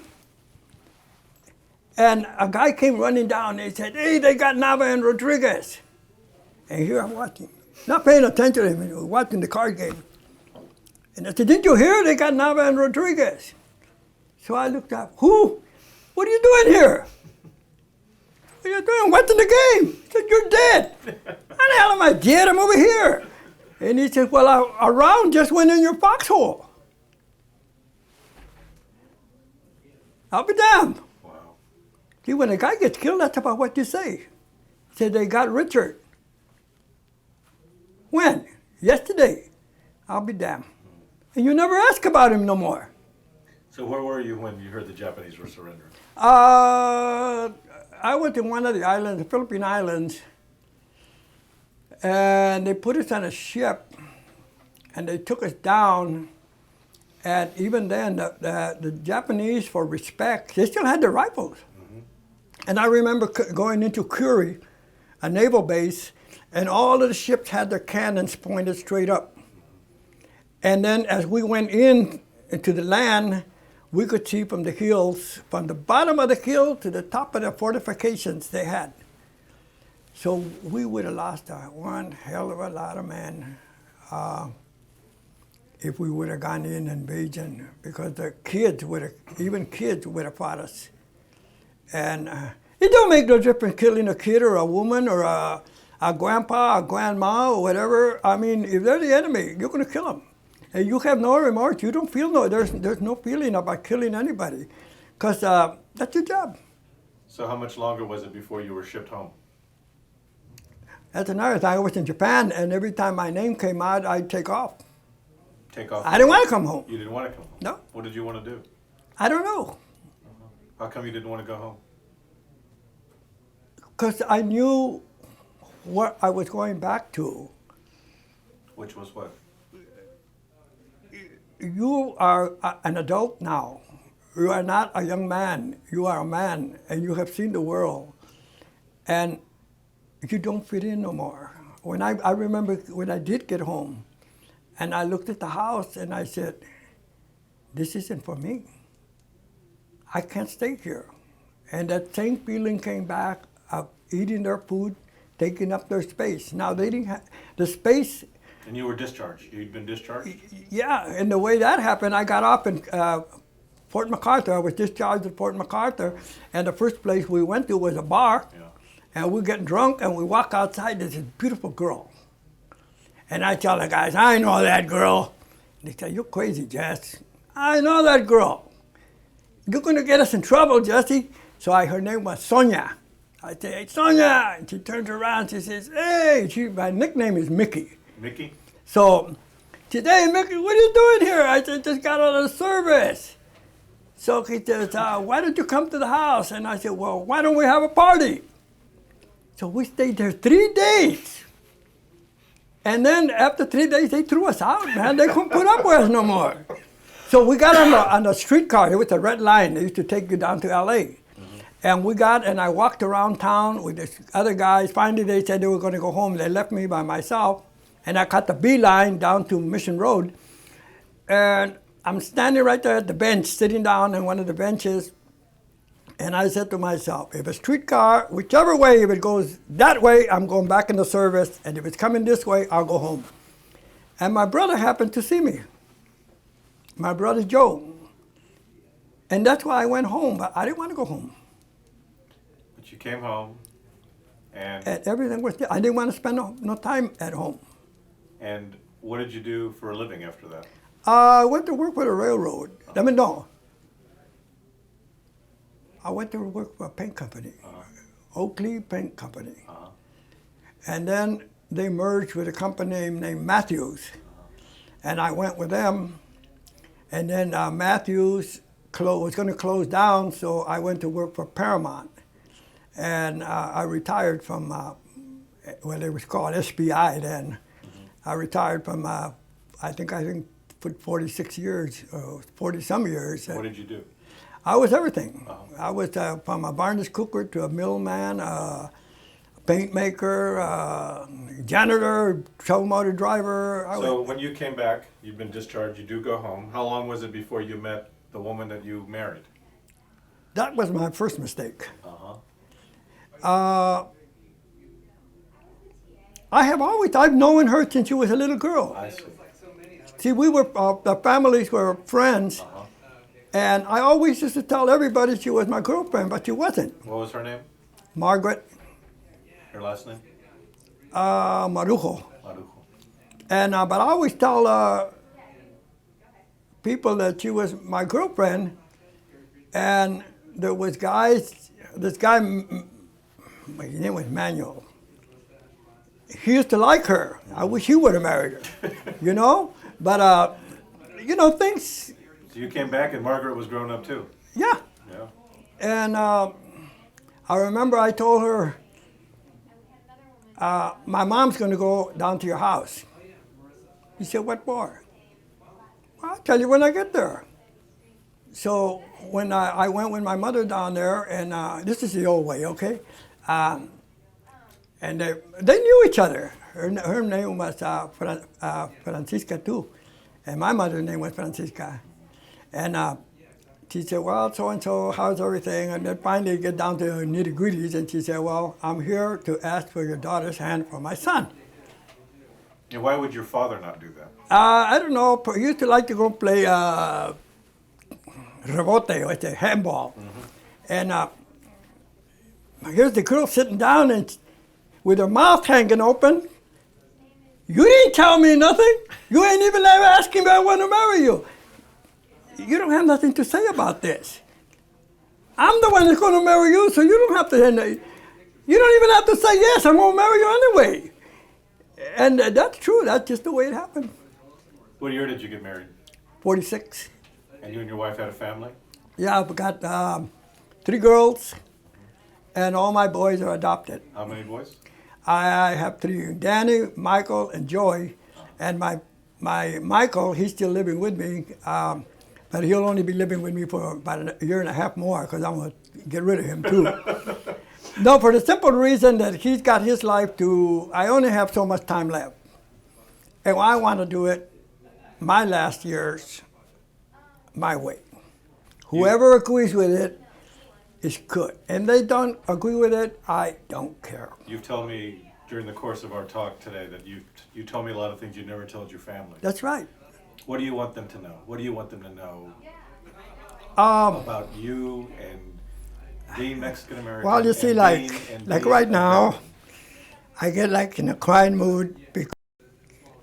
And a guy came running down, and he said, hey, they got Nava and Rodriguez. And here I'm watching, not paying attention to him, watching the card game. And I said, didn't you hear? They got Nava and Rodriguez. So I looked up, who? What are you doing here? What are you doing? Watching the game. He said, you're dead. How the hell am I dead? I'm over here. And he said, well, a round just went in your foxhole. I'll be damned. Wow. See, when a guy gets killed, that's about what you say. He said, they got Richard. When? Yesterday. I'll be damned. And you never ask about him no more. So where were you when you heard the Japanese were surrendering? I went to one of the islands, the Philippine Islands, and they put us on a ship, and they took us down. And even then, the Japanese, for respect, they still had their rifles. Mm-hmm. And I remember going into Curie, a naval base, and all of the ships had their cannons pointed straight up. And then as we went into the land, we could see from the hills, from the bottom of the hill to the top of the fortifications they had. So we would have lost one hell of a lot of men if we would have gone in and invasion, because the kids would have, even kids would have fought us. And it don't make no difference killing a kid or a woman or a grandpa, a grandma, or whatever. I mean, if they're the enemy, you're going to kill them. And you have no remorse. You don't feel there's no feeling about killing anybody, because that's your job. So how much longer was it before you were shipped home? That's another thing. I was in Japan, and every time my name came out, I'd take off. Take off? I didn't want to come home. You didn't want to come home? No. What did you want to do? I don't know. How come you didn't want to go home? Because I knew what I was going back to. Which was what? You are an adult now. You are not a young man. You are a man, and you have seen the world. And you don't fit in no more. When I remember when I did get home, and I looked at the house, and I said, this isn't for me. I can't stay here. And that same feeling came back of eating their food, taking up their space. Now, they didn't have the space. And you were discharged? You'd been discharged? Yeah, and the way that happened, I got off in Fort MacArthur. I was discharged at Fort MacArthur, and the first place we went to was a bar. Yeah. And we get drunk, and we walk outside, there's this beautiful girl. And I tell the guys, I know that girl. And they say, you're crazy, Jess. I know that girl. You're going to get us in trouble, Jessie. So her name was Sonia. I say, hey, Sonia. And she turns around, she says, hey. My nickname is Mickey. Mickey? So she said, hey, Mickey, what are you doing here? I said, just got out of the service. So he says, why don't you come to the house? And I said, well, why don't we have a party? So we stayed there 3 days. And then after 3 days, they threw us out, man. They couldn't put up with us no more. So we got on the streetcar. It was a red line. They used to take you down to L.A. Mm-hmm. And I walked around town with the other guys. Finally, they said they were going to go home. They left me by myself. And I cut the B line down to Mission Road. And I'm standing right there at the bench, sitting down on one of the benches. And I said to myself, if a streetcar, whichever way, if it goes that way, I'm going back in the service. And if it's coming this way, I'll go home. And my brother happened to see me. My brother Joe. And that's why I went home, but I didn't want to go home. But you came home, and everything was there. I didn't want to spend no time at home. And what did you do for a living after that? I went to work for the railroad. I mean, no. I went to work for a paint company, Oakley Paint Company. And then they merged with a company named Matthews. And I went with them. And then Matthews was going to close down, so I went to work for Paramount. And I retired from, well, it was called SBI then. I retired from, I think for 46 years, 40-some years. What did you do? I was everything. I was from a varnish cooker to a millman, a paint maker, janitor, shovel motor driver. So when you came back, you've been discharged, you do go home. How long was it before you met the woman that you married? That was my first mistake. Uh-huh. I've known her since she was a little girl. I see. See, the families were friends, Uh-huh. and I always used to tell everybody she was my girlfriend, but she wasn't. What was her name? Margaret Her last name? Marujo. Marujo. And, but I always tell people that she was my girlfriend, and there was this guy, his name was Manuel. He used to like her. I wish he would have married her, you know? But, things, So you came back and Margaret was grown up too? yeah. Yeah. And I remember I told her, my mom's going to go down to your house. He said, what for? Well, I'll tell you when I get there. So when I went with my mother down there, and this is the old way, okay? And they knew each other. Her name was Francisca too, and my mother's name was Francisca. And she said, well, so-and-so, how's everything? And then finally get down to nitty-gritties, and she said, well, I'm here to ask for your daughter's hand for my son. And why would your father not do that? I don't know, he used to like to go play rebote, or it's a handball. And here's the girl sitting down and with her mouth hanging open. You didn't tell me nothing. You ain't even ever asking me if I want to marry you. You don't have nothing to say about this. I'm the one that's going to marry you, so you don't have to. You don't even have to say yes. I'm going to marry you anyway. And that's true. That's just the way it happened. What year did you get married? 46. And you and your wife had a family? Yeah, I've got 3 girls, and all my boys are adopted. How many boys? I have 3: Danny, Michael, and Joy. And my Michael, he's still living with me, but he'll only be living with me for about a year and a half more, because I'm going to get rid of him too. No, for the simple reason that he's got his life I only have so much time left. And I want to do it my last years my way. Whoever agrees with it is good. And they don't agree with it, I don't care. You've told me during the course of our talk today that you told me a lot of things you never told your family. That's right. What do you want them to know? What do you want them to know about you and being Mexican American? Well, you see, like right now, I get like in a crying mood because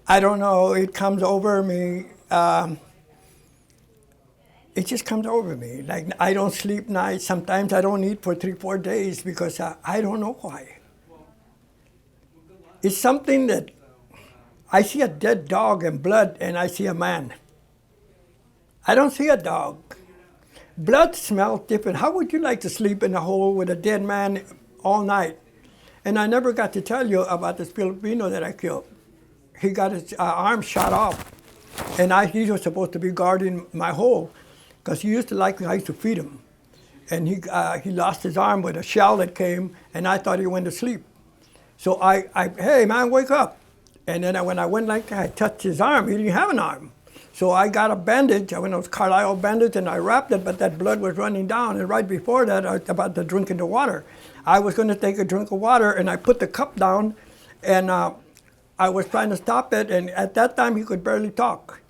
I don't know, it comes over me. It just comes over me. Like I don't sleep nights. Sometimes I don't eat for 3-4 days because I don't know why. It's something that I see a dead dog and blood, and I see a man. I don't see a dog. Blood smells different. How would you like to sleep in a hole with a dead man all night? And I never got to tell you about this Filipino that I killed. He got his arm shot off, and he was supposed to be guarding my hole, because he used to like me. I used to feed him. And he lost his arm with a shell that came, and I thought he went to sleep. So hey man, wake up. And then when I went like that, I touched his arm. He didn't have an arm. So I got a bandage, I went those Carlisle bandage, and I wrapped it, but that blood was running down. And right before that, I was about to drink the water. I was going to take a drink of water, and I put the cup down, and I was trying to stop it, and at that time he could barely talk.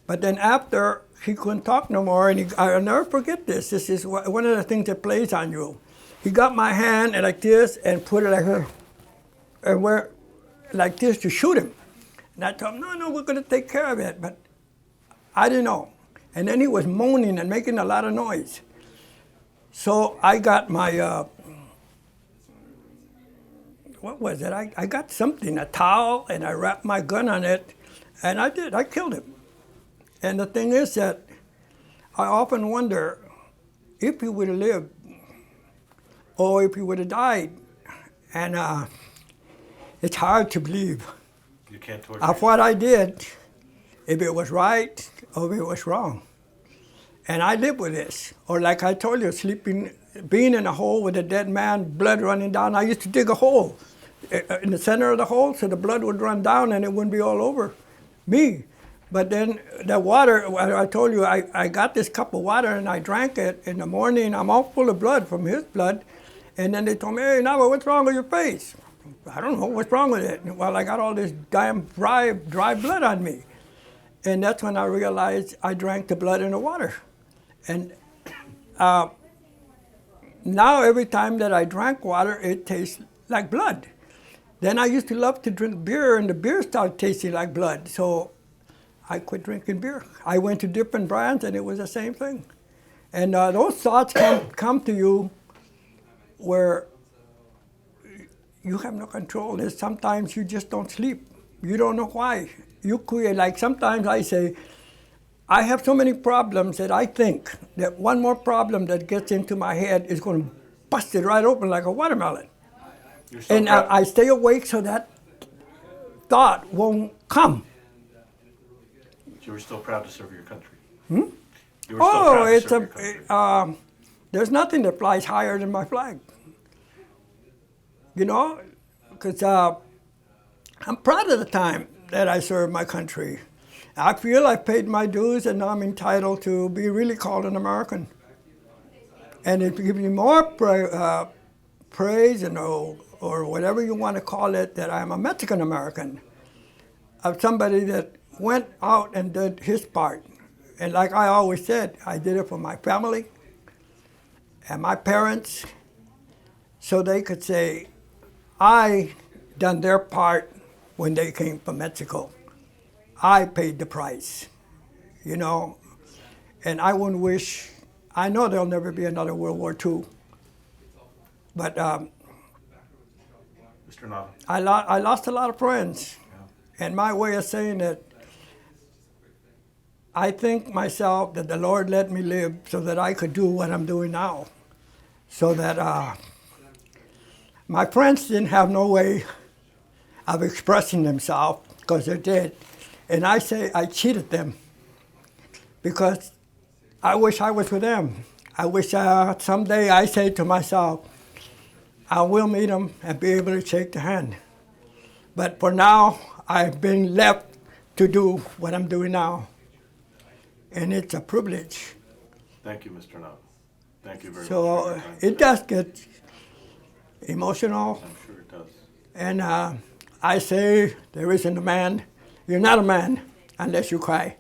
But then after, he couldn't talk no more, and I'll never forget this. This is one of the things that plays on you. He got my hand and like this and put it like this, and where like this to shoot him. And I told him, no, we're going to take care of it. But I didn't know. And then he was moaning and making a lot of noise. So I got my, what was it? I got something, a towel, and I wrapped my gun on it, and I killed him. And the thing is that I often wonder if he would have lived or if he would have died. And it's hard to believe You can't torture of what I did, if it was right or if it was wrong. And I live with this. Or like I told you, being in a hole with a dead man, blood running down. I used to dig a hole in the center of the hole so the blood would run down and it wouldn't be all over me. But then the water, I told you, I got this cup of water and I drank it in the morning. I'm all full of blood from his blood. And then they told me, hey, Nava, what's wrong with your face? I don't know, what's wrong with it? Well, I got all this damn dry blood on me. And that's when I realized I drank the blood in the water. And now every time that I drank water, it tastes like blood. Then I used to love to drink beer, and the beer started tasting like blood. So I quit drinking beer. I went to different brands, and it was the same thing. And those thoughts come to you where you have no control. There's sometimes you just don't sleep. You don't know why. You create, like sometimes I say, I have so many problems that I think that one more problem that gets into my head is going to bust it right open like a watermelon. And I stay awake so that thought won't come. You were still proud to serve your country. Hmm? You were still proud to serve your country. There's nothing that flies higher than my flag. You know, because I'm proud of the time that I served my country. I feel I've paid my dues and I'm entitled to be really called an American. And it gives me more praise or whatever you want to call it, that I'm a Mexican American, of somebody that went out and did his part. And like I always said, I did it for my family and my parents, so they could say, I done their part when they came from Mexico. I paid the price, you know, and I wouldn't wish, I know there'll never be another World War II, but Mr. Nava. I lost a lot of friends, and my way of saying it, I think myself that the Lord let me live so that I could do what I'm doing now, so that my friends didn't have no way of expressing themselves because they're dead. And I say I cheated them because I wish I was with them. I wish someday I say to myself, I will meet them and be able to shake the hand. But for now, I've been left to do what I'm doing now. And it's a privilege. Thank you, Mr. Nava. Thank you very much. So it does get emotional. I'm sure it does. And I say, there isn't a man. You're not a man unless you cry.